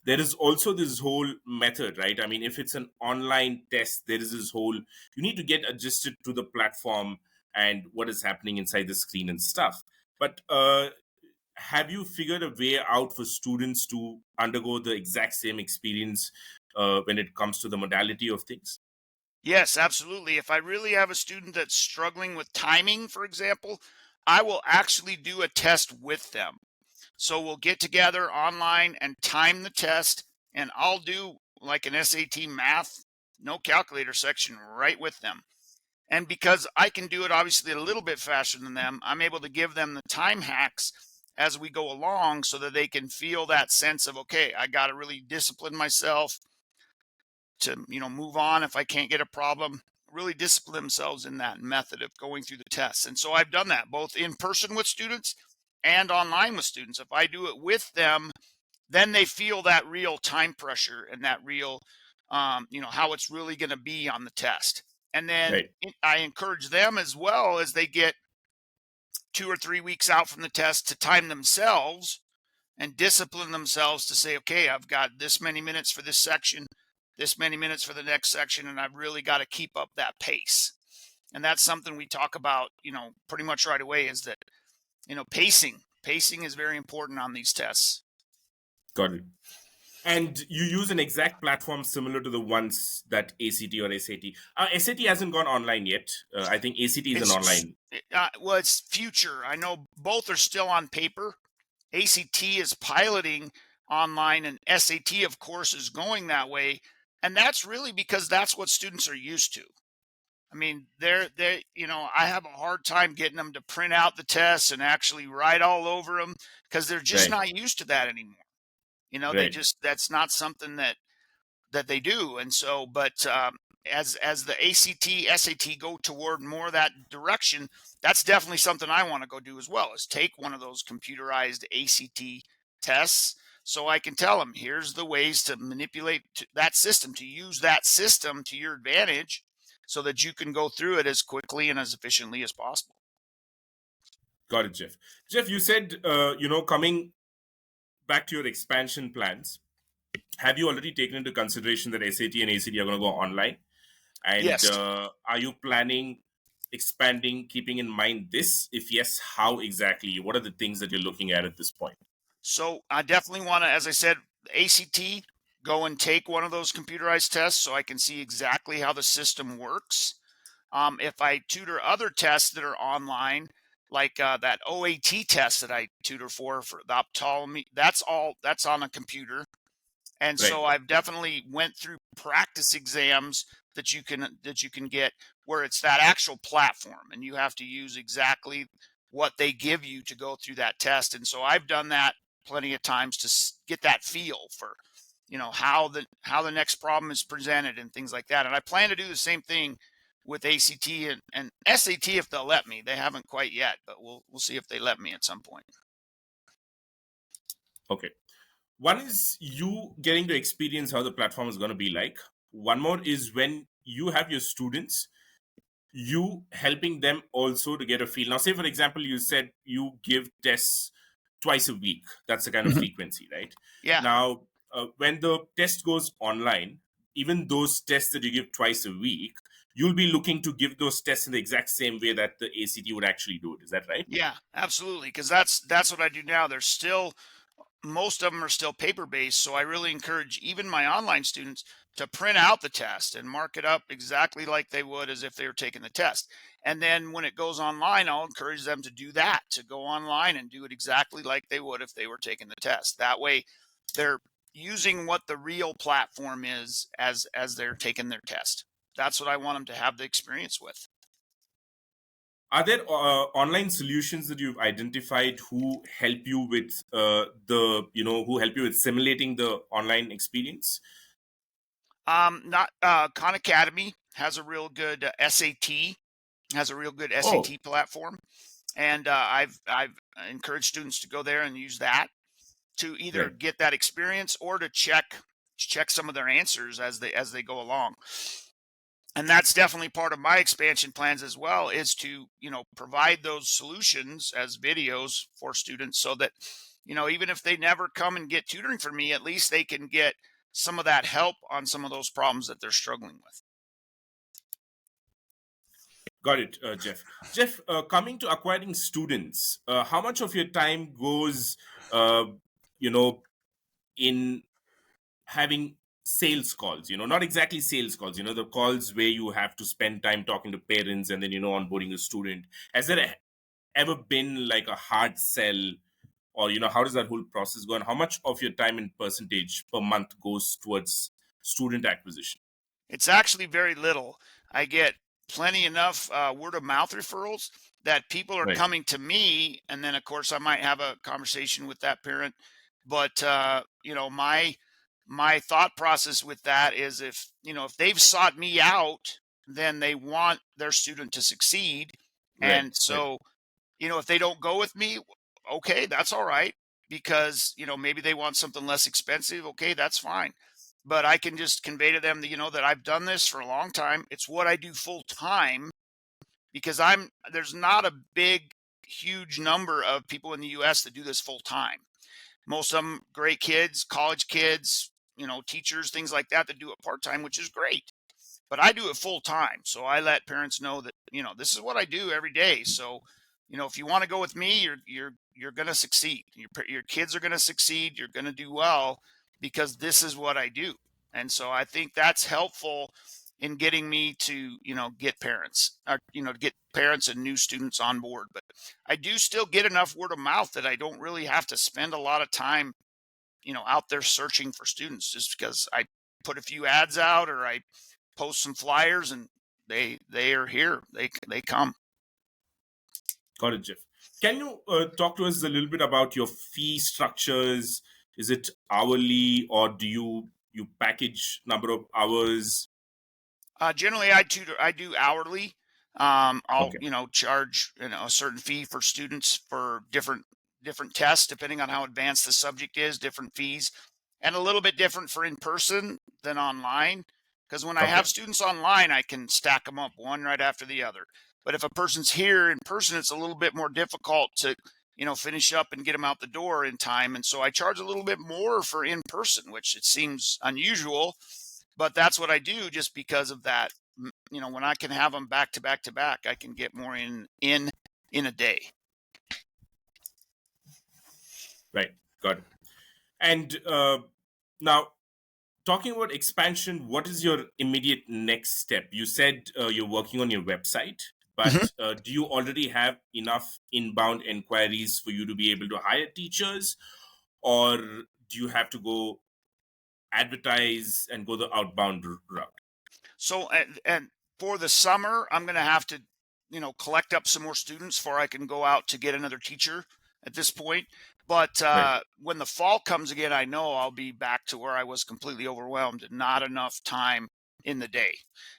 there is also this whole method, right? I mean, if it's an online test, there is this whole, you need to get adjusted to the platform and what is happening inside the screen and stuff. But have you figured a way out for students to undergo the exact same experience when it comes to the modality of things? Yes, absolutely. If I really have a student that's struggling with timing, for example, I will actually do a test with them. So we'll get together online and time the test, and I'll do like an SAT math, no calculator section right with them. And because I can do it obviously a little bit faster than them, I'm able to give them the time hacks as we go along so that they can feel that sense of, okay, I got to really discipline myself to, move on if I can't get a problem, really discipline themselves in that method of going through the tests. And so I've done that both in person with students and online with students. If I do it with them, then they feel that real time pressure and that real, how it's really going to be on the test. And then Right. I encourage them as well as they get 2 or 3 weeks out from the test to time themselves and discipline themselves to say, okay, I've got this many minutes for this section, this many minutes for the next section, and I've really got to keep up that pace. And that's something we talk about, pretty much right away is that, pacing. Pacing is very important on these tests. Got it. And you use an exact platform similar to the ones that ACT or SAT. SAT hasn't gone online yet. I think ACT is an It's online. well, it's future. I know both are still on paper. ACT is piloting online, and SAT, of course, is going that way. And that's really because that's what students are used to. I mean, I have a hard time getting them to print out the tests and actually write all over them because they're just Right. not used to that anymore. They Right. just, that's not something that they do. And so, but as the ACT, SAT go toward more that direction, that's definitely something I want to go do as well. Is take one of those computerized ACT tests, so I can tell them here's the ways to manipulate that system, to use that system to your advantage, so that you can go through it as quickly and as efficiently as possible. Got it, Jeff. Jeff, you said, coming back to your expansion plans, have you already taken into consideration that SAT and ACT are going to go online? And Yes. are you planning expanding, keeping in mind this? If yes, how exactly? What are the things that you're looking at this point? So I definitely want to, as I said, ACT, go and take one of those computerized tests so I can see exactly how the system works. If I tutor other tests that are online, like that OAT test that I tutor for the optometry, that's on a computer. And Right. so I've definitely went through practice exams that you can get where it's that actual platform and you have to use exactly what they give you to go through that test. And so I've done that plenty of times to get that feel for how the next problem is presented and things like that. And I plan to do the same thing with ACT and SAT if they'll let me. They haven't quite yet, but we'll see if they let me at some point. Okay. One is you getting to experience how the platform is going to be like. One more is when you have your students, you helping them also to get a feel. Now, say for example, you said you give tests twice a week. That's the kind of Mhm. frequency, right? Yeah. Now, when the test goes online, even those tests that you give twice a week, you'll be looking to give those tests in the exact same way that the ACT would actually do it. Is that right? Yeah, absolutely. Because that's what I do now. There's still most of them are still paper based. So I really encourage even my online students to print out the test and mark it up exactly like they would as if they were taking the test. And then when it goes online, I'll encourage them to do that, to go online and do it exactly like they would if they were taking the test. That way they're using what the real platform is as they're taking their test. That's what I want them to have the experience with. Are there online solutions that you've identified who help you with who help you with simulating the online experience? Not Khan Academy has a real good SAT, has a real good Oh, SAT platform, and I've encouraged students to go there and use that to either right. get that experience or to check some of their answers as they go along. And that's definitely part of my expansion plans as well, is to provide those solutions as videos for students so that even if they never come and get tutoring from me, at least they can get some of that help on some of those problems that they're struggling with. Got it, Jeff. Jeff, coming to acquiring students, how much of your time goes, uh, you know, in having sales calls? Not exactly sales calls. The calls where you have to spend time talking to parents and then onboarding a student. Has there ever been like a hard sell, or how does that whole process go? And how much of your time in percentage per month goes towards student acquisition? It's actually very little. I get plenty enough word of mouth referrals that people are Right. coming to me, and then of course I might have a conversation with that parent. But my thought process with that is if they've sought me out, then they want their student to succeed, Right. and Right. so if they don't go with me, okay, that's all right, because maybe they want something less expensive. Okay, that's fine. But I can just convey to them that that I've done this for a long time. It's what I do full time, because there's not a big huge number of people in the US that do this full time. Most of them great kids, college kids, teachers, things like that do it part time, which is great. But I do it full time. So I let parents know that, this is what I do every day. So, if you want to go with me, you're going to succeed. Your kids are going to succeed. You're going to do well because this is what I do. And so I think that's helpful in getting me to, get parents, or, to get parents and new students on board. But I do still get enough word of mouth that I don't really have to spend a lot of time, out there searching for students, just because I put a few ads out or I post some flyers and they are here. They come. Got it, Jeff. Can you talk to us a little bit about your fee structures? Is it hourly, or do you package number of hours? Generally, I do hourly. I'll Okay. charge a certain fee for students for different tests depending on how advanced the subject is. Different fees, and a little bit different for in person than online. Because when I have Okay. students online, I can stack them up one right after the other. But if a person's here in person, it's a little bit more difficult to finish up and get them out the door in time. And so I charge a little bit more for in person, which it seems unusual, but that's what I do just because of that. When I can have them back to back to back, I can get more in a day. Right. Got it. And now, talking about expansion, what is your immediate next step? You said you're working on your website, Mhm. but do you already have enough inbound inquiries for you to be able to hire teachers, or do you have to go advertise and go the outbound route? So and for the summer, I'm going to have to, collect up some more students before I can go out to get another teacher at this point. But Right. when the fall comes again, I know I'll be back to where I was completely overwhelmed and not enough time in the day.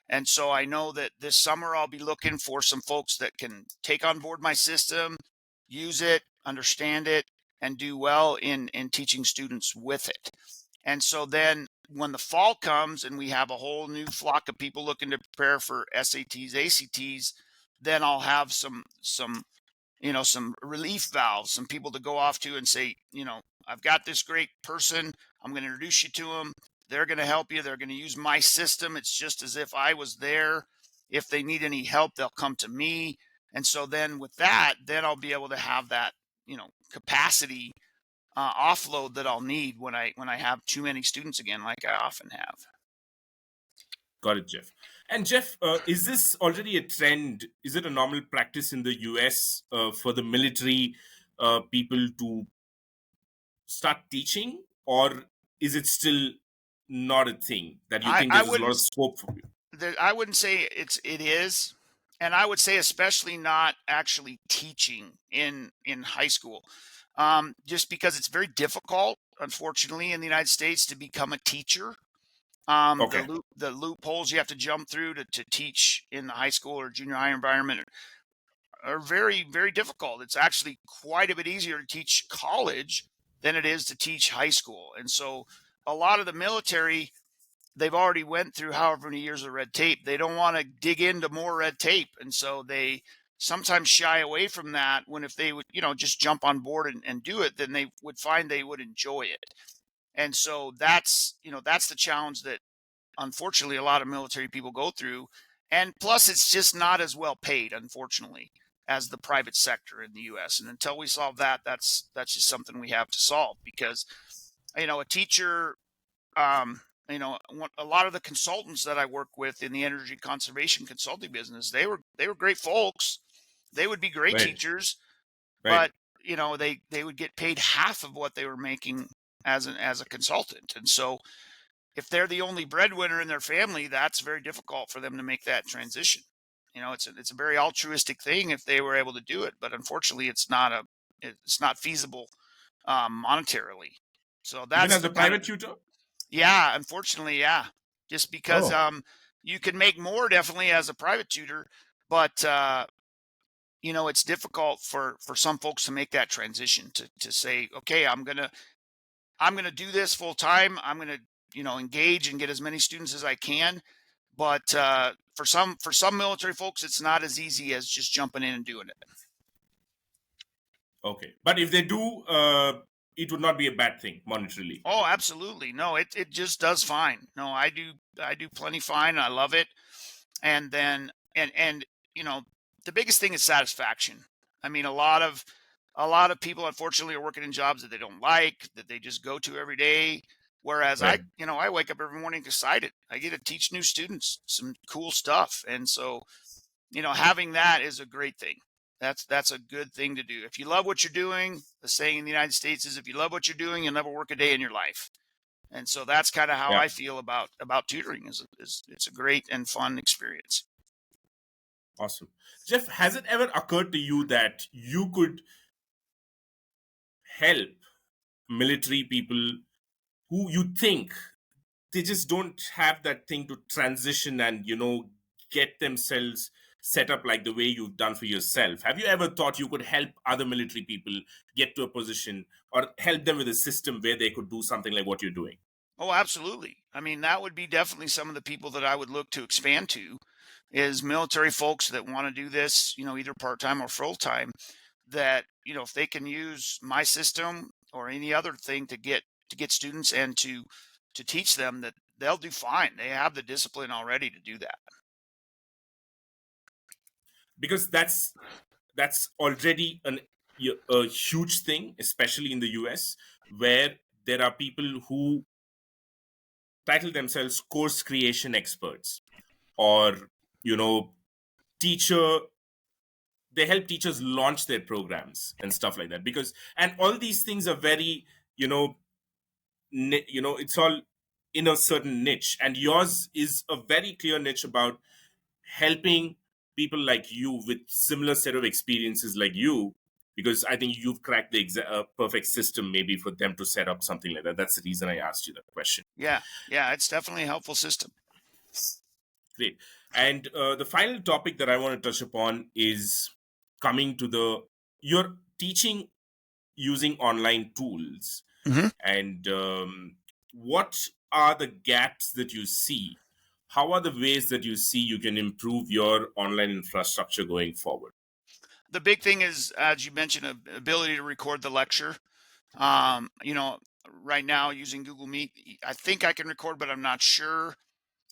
And so I know that this summer I'll be looking for some folks that can take on board my system, use it, understand it, and do well in teaching students with it. And so then when the fall comes and we have a whole new flock of people looking to prepare for SATs, ACTs, then I'll have some relief valves, some people to go off to and say, I've got this great person. I'm going to introduce you to them. They're going to help you. They're going to use my system. It's just as if I was there. If they need any help, they'll come to me. And so then with that, then I'll be able to have that, capacity offload that I'll need when I have too many students again, like I often have. Got it, Jeff. And Jeff, is this already a trend? Is it a normal practice in the US for the military people to start teaching, or is it still not a thing that you I think I there's a lot wouldn't of scope for you? I wouldn't say it is, and I would say especially not actually teaching in high school, just because it's very difficult, unfortunately, in the United States to become a teacher. The Okay, loopholes you have to jump through to teach in the high school or junior high environment are very, very difficult. It's actually quite a bit easier to teach college than it is to teach high school. And so a lot of the military, they've already went through however many years of red tape. They don't want to dig into more red tape. And so they sometimes shy away from that when if they would, just jump on board and do it, then they would find they would enjoy it. And so that's the challenge that unfortunately a lot of military people go through. And plus it's just not as well paid, unfortunately, as the private sector in the US. And until we solve that, that's just something we have to solve because a teacher, a lot of the consultants that I work with in the energy conservation consulting business, they were great folks. They would be great right, teachers, right. but they would get paid half of what they were making as a consultant. And so if they're the only breadwinner in their family, that's very difficult for them to make that transition. It's a very altruistic thing if they were able to do it, but unfortunately, it's not feasible monetarily. So Even that's as the a kind of private tutor? yeah, unfortunately, yeah, just because Oh, you can make more definitely as a private tutor, but it's difficult for some folks to make that transition to say, okay, I'm gonna do this full time. I'm gonna engage and get as many students as I can. But for some military folks, it's not as easy as just jumping in and doing it. okay. But if they do, it would not be a bad thing monetarily. Oh, absolutely. No, it just does fine. No, I do plenty fine. I love it. And then and you know the biggest thing is satisfaction. I mean, a lot of people unfortunately are working in jobs that they don't like, that they just go to every day. Whereas I, Right. I wake up every morning excited. I get to teach new students some cool stuff, and so having that is a great thing. That's a good thing to do. If you love what you're doing, the saying in the United States is, if you love what you're doing, you'll never work a day in your life. And so that's kind of how Yeah. I feel about tutoring. Is it's a great and fun experience. Awesome. Jeff, has it ever occurred to you that you could help military people who you think they just don't have that thing to transition and get themselves set up like the way you've done for yourself? Have you ever thought you could help other military people get to a position or help them with a system where they could do something like what you're doing? Oh, absolutely. I mean, that would be definitely some of the people that I would look to expand to is military folks that want to do this, either part-time or full-time, that, if they can use my system or any other thing to get students and to teach them, that they'll do fine. They have the discipline already to do that. Because that's already a huge thing, especially in the US, where there are people who title themselves course creation experts, or you know teacher they help teachers launch their programs and stuff like that, because and all these things are very you know it's all in a certain niche, and yours is a very clear niche about helping people like you with similar set of experiences like you, because I think you've cracked the perfect system maybe for them to set up something like that. That's the reason I asked you that question. Yeah, yeah, it's definitely a helpful system. Great. And the final topic that I want to touch upon is coming to the you're teaching using online tools, Hmm. and what are the gaps that you see? How are the ways that you see you can improve your online infrastructure going forward? The big thing is, as you mentioned, ability to record the lecture. You know, right now using Google Meet, I think I can record, but I'm not sure.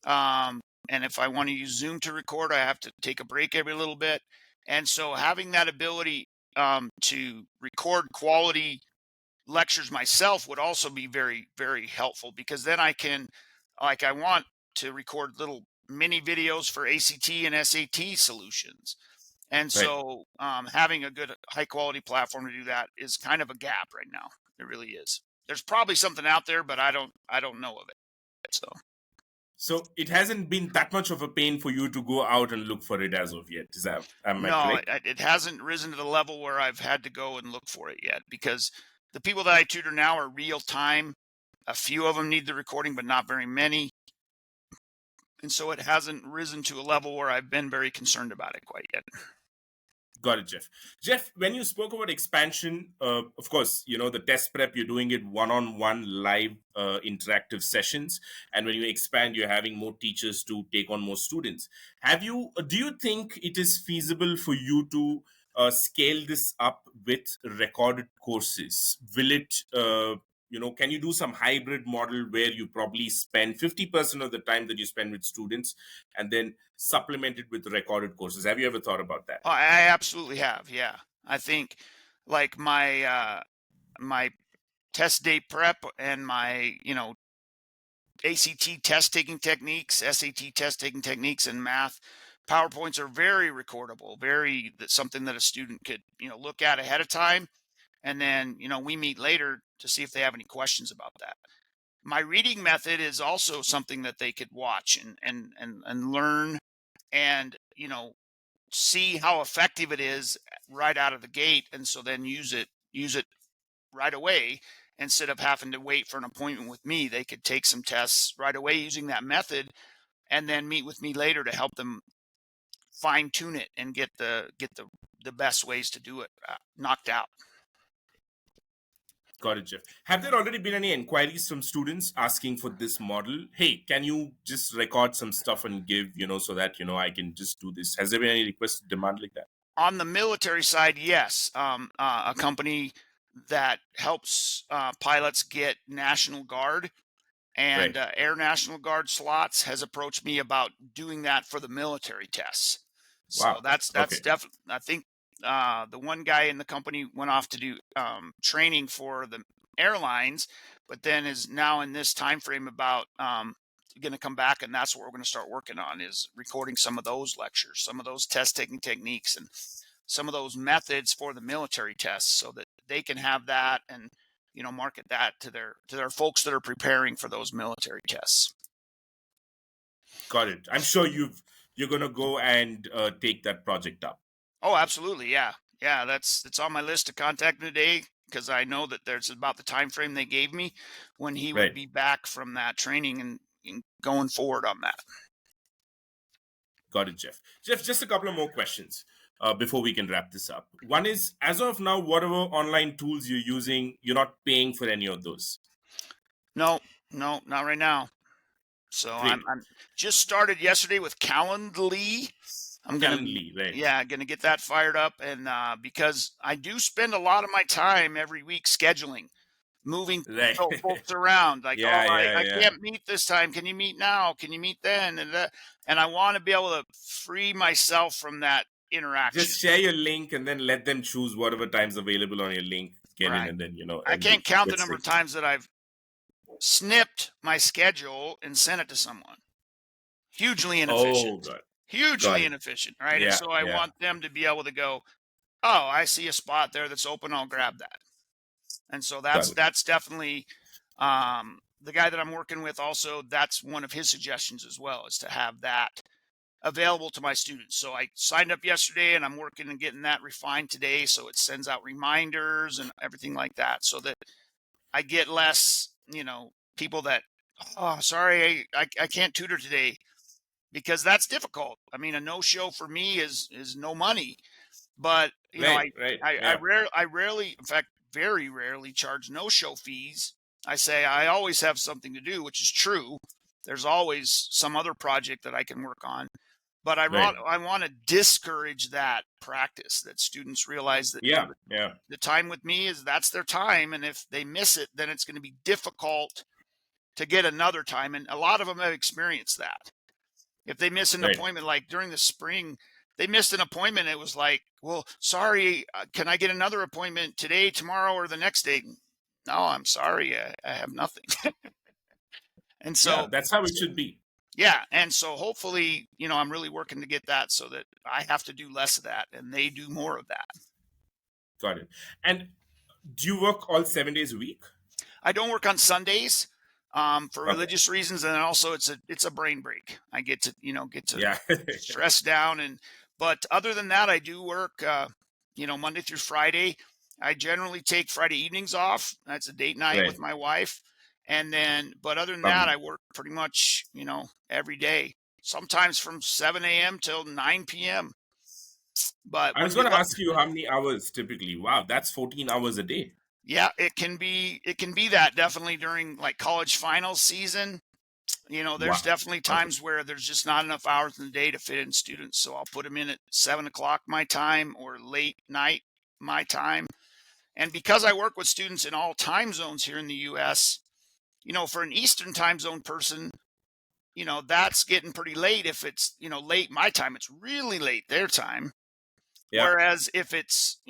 Um, and if I want to use Zoom to record, I have to take a break every little bit. And so having that ability to record quality lectures myself would also be very, very helpful, because then I can, like, I want to record little mini videos for ACT and SAT solutions. And Right. so having a good high quality platform to do that is kind of a gap right now. It really is. There's probably something out there, but I don't know of it. So So it hasn't been that much of a pain for you to go out and look for it as of yet. Is that am I no, correct? it hasn't risen to the level where I've had to go and look for it yet, because the people that I tutor now are real time. A few of them need the recording, but not very many. And so it hasn't risen to a level where I've been very concerned about it quite yet. Got it, Jeff. Jeff, when you spoke about expansion, of course, the test prep, you're doing it one-on-one live interactive sessions. And when you expand, you're having more teachers to take on more students. Do you think it is feasible for you to scale this up with recorded courses? Will it, can you do some hybrid model where you probably spend 50% of the time that you spend with students and then supplement it with recorded courses? Have you ever thought about that? Oh, I absolutely have. Yeah. I think like my test day prep and my, ACT test taking techniques, SAT test taking techniques, and math PowerPoints are very recordable, very something that a student could, look at ahead of time. And then, we meet later to see if they have any questions about that. My reading method is also something that they could watch and learn, and, see how effective it is right out of the gate. And so then use it right away. Instead of having to wait for an appointment with me, they could take some tests right away using that method, and then meet with me later to help them fine tune it and get the best ways to do it knocked out. Got it, Jeff. Have there already been any inquiries from students asking for this model? Hey, can you just record some stuff and give, so that, I can just do this? Has there been any request demand like that? On the military side, yes, a company that helps pilots get National Guard and Right. Air National Guard slots has approached me about doing that for the military tests. So Wow. that's Okay. definitely. I think the one guy in the company went off to do training for the airlines, but then is now in this time frame about going to come back, and that's what we're going to start working on, is recording some of those lectures, some of those test taking techniques, and some of those methods for the military tests, so that they can have that and market that to their folks that are preparing for those military tests. Got it. I'm sure you're gonna go and take that project up. Oh, absolutely, yeah, yeah. That's on my list to contact him today, because I know that there's about the time frame they gave me when he would Right. be back from that training and going forward on that. Got it, Jeff. Jeff, just a couple of more questions before we can wrap this up. One is, as of now, whatever online tools you're using, you're not paying for any of those. No, no, not right now. So I'm Great. I'm just started yesterday with Calendly. I'm gonna Calendly, right? Yeah, gonna get that fired up, and because I do spend a lot of my time every week scheduling, moving Right. folks around. Like, oh, Yeah, I yeah, yeah. can't meet this time. Can you meet now? Can you meet then? And I want to be able to free myself from that interaction. Just share your link and then let them choose whatever time's available on your link. Get in Right. and then I and you can't count the get number sick. of times that I've snipped my schedule and sent it to someone. Hugely inefficient. Oh, got Hugely it. inefficient, right? And Yeah, so I yeah, want them to be able to go, "Oh, I see a spot there that's open, I'll grab that." And so got it. that's definitely the guy that I'm working with also, that's one of his suggestions as well, is to have that available to my students. So I signed up yesterday and I'm working and getting that refined today. So it sends out reminders and everything like that so that I get less, people that, oh, sorry, I can't tutor today, because that's difficult. I mean, a no show for me is no money, but Right, right. Yeah, I rarely, in fact, very rarely charge no show fees. I say I always have something to do, which is true. There's always some other project that I can work on, but right. I want to discourage that practice, that students realize that, Yeah, yeah, the time with me is, that's their time, and if they miss it, then it's going to be difficult to get another time. And a lot of them have experienced that. If they miss an right. appointment, like during the spring, they missed an appointment. It was like, well, sorry, can I get another appointment today, tomorrow, or the next day? No, I'm sorry, I have nothing. And Yeah, so, that's how it should be. yeah. And so hopefully, I'm really working to get that so that I have to do less of that and they do more of that. Got it. And do you work all 7 days a week? I don't work on Sundays, for Okay. religious reasons, and then also it's a brain break. I get to Yeah. stress down, and but other than that, I do work Monday through Friday. I generally take Friday evenings off. That's a date night with Right. my wife, and then but other than that, Lovely. I work pretty much every day. Sometimes from 7 a.m. till 9 p.m. But I when was you going to look, ask you how many hours typically. Wow, that's 14 hours a day. yeah, it can be that, definitely during like college finals season. There's Wow. definitely Okay. times where there's just not enough hours in the day to fit in students. So I'll put them in at 7 o'clock my time or late night my time. And because I work with students in all time zones here in the US, for an Eastern time zone person, that's getting pretty late. If it's, late my time, it's really late their time. Yeah. Whereas if it's,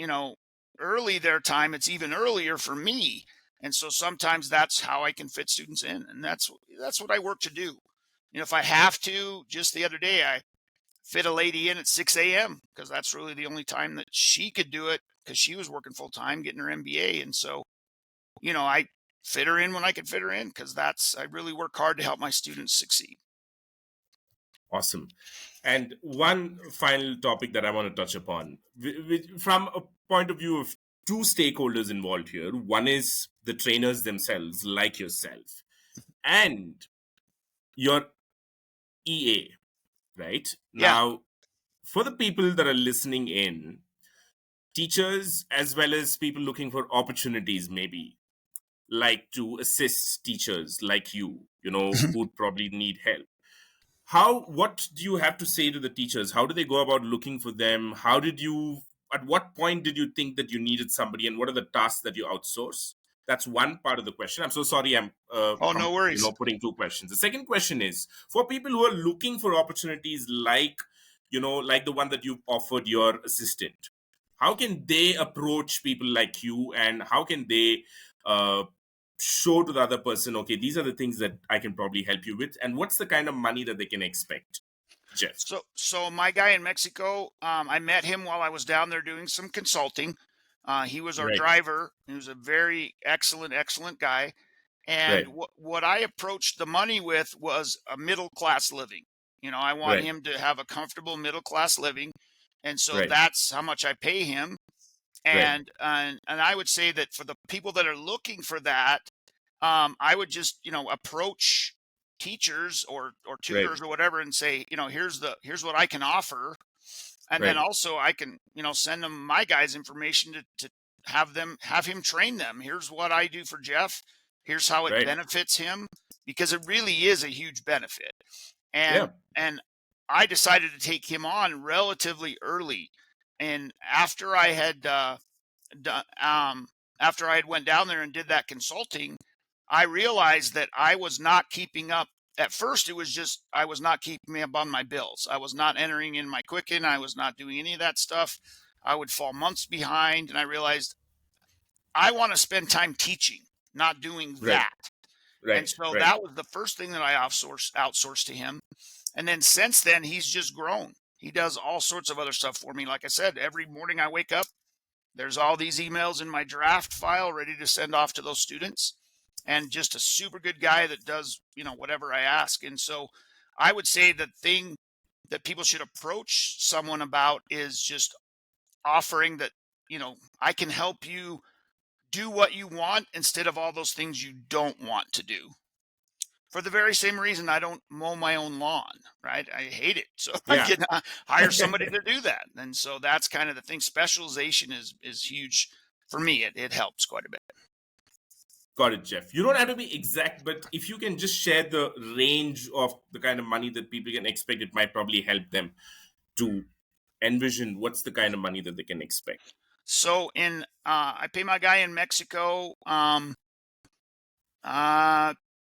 early their time, it's even earlier for me. And so sometimes that's how I can fit students in. And that's what I work to do. If I have to, just the other day, I fit a lady in at 6 a.m. because that's really the only time that she could do it, because she was working full time getting her MBA. And so, I fit her in when I could fit her in, because I really work hard to help my students succeed. Awesome. And one final topic that I want to touch upon, from a point of view of two stakeholders involved here. One is the trainers themselves, like yourself, and your EA, right? Yeah. Now, for the people that are listening in, teachers as well as people looking for opportunities, maybe like to assist teachers like you, who'd probably need help. What do you have to say to the teachers? How do they go about looking for them? At what point did you think that you needed somebody, and what are the tasks that you outsource? That's one part of the question. I'm so sorry, I'm Oh, no worries. putting two questions. The second question is for people who are looking for opportunities like the one that you've offered your assistant. How can they approach people like you, and how can they uh, show to the other person, okay, these are the things that I can probably help you with, and what's the kind of money that they can expect, Jeff? So my guy in Mexico, I met him while I was down there doing some consulting. He was our Right, driver. He was a very excellent guy. And right, what I approached the money with was a middle class living. I want right, him to have a comfortable middle class living, and so right, that's how much I pay him. right, And I would say that for the people that are looking for that, I would just approach teachers or right, tutors or whatever and say, here's what I can offer, and then right, also I can send them my guy's information to have him train them. Here's what I do for Jeff. Here's how it right. benefits him, because it really is a huge benefit. Yeah, And I decided to take him on relatively early, and done, after I had went down there and did that consulting, I realized that I was not keeping up. At first, it was just I was not keeping up on my bills. I was not entering in my Quicken. I was not doing any of that stuff. I would fall months behind, and I realized I want to spend time teaching, not doing right, that. And Right. so Right. that was the first thing that I outsourced to him. And then since then, he's just grown. He does all sorts of other stuff for me. Like I said, every morning I wake up, there's all these emails in my draft file ready to send off to those students, and just a super good guy that does, whatever I ask. And so I would say the thing that people should approach someone about is just offering that, I can help you do what you want instead of all those things you don't want to do. For the very same reason I don't mow my own lawn, right? I hate it. So I Yeah. can hire somebody to do that. And so that's kind of the thing. Specialization is huge for me. It helps quite a bit. Got it, Jeff. You don't have to be exact, but if you can just share the range of the kind of money that people can expect, it might probably help them to envision what's the kind of money that they can expect. So I pay my guy in Mexico uh,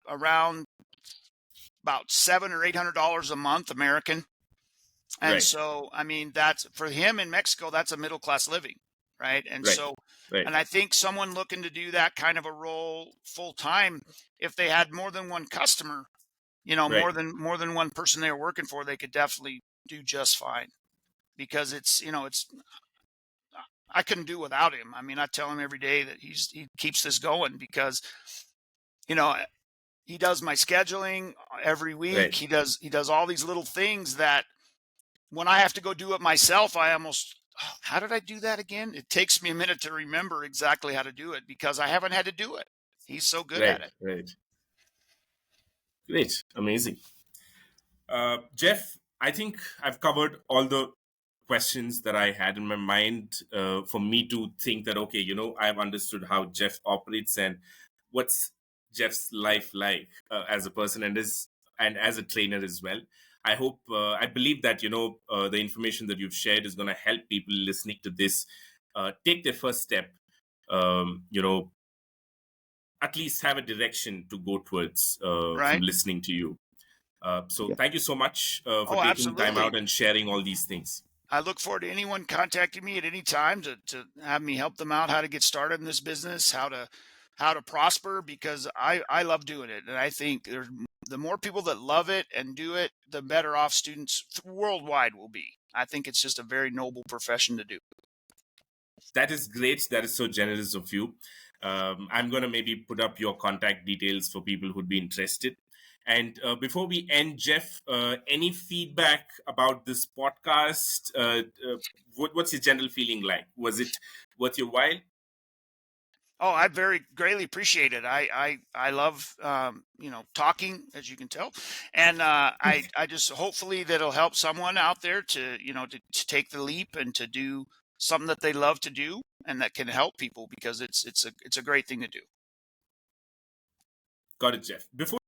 around about $700 or $800 a month American. And Right. so, I mean, that's for him in Mexico, that's a middle class living, right? And Right. so, Right. and I think someone looking to do that kind of a role full time, if they had more than one customer, Right. more than one person they were working for, they could definitely do just fine, because it's I couldn't do without him. I mean, I tell him every day that he keeps this going because you know he does my scheduling every week. Right. He does all these little things that when I have to go do it myself, I almost, "Oh, how did I do that again?" It takes me a minute to remember exactly how to do it because I haven't had to do it. He's so good at Right. it. Right. Great. Amazing. Jeff, I think I've covered all the questions that I had in my mind for me to think that, okay, I've understood how Jeff operates and what's Jeff's life like as a person and as a trainer as well. I believe that, the information that you've shared is going to help people listening to this take their first step, at least have a direction to go towards from Right? listening to you. So thank you so much for Oh, taking time absolutely. out and sharing all these things. I look forward to anyone contacting me at any time to have me help them out how to get started in this business, how to prosper, because I love doing it. And I think the more people that love it and do it, the better off students worldwide will be. I think it's just a very noble profession to do. That is great. That is so generous of you. I'm going to maybe put up your contact details for people who'd be interested. And before we end, Jeff, any feedback about this podcast? What's your general feeling like? Was it worth your while? Oh, I very greatly appreciate it. I love talking, as you can tell, and I just hopefully that'll help someone out there to to take the leap and to do something that they love to do and that can help people, because it's a great thing to do. Got it, Jeff. Before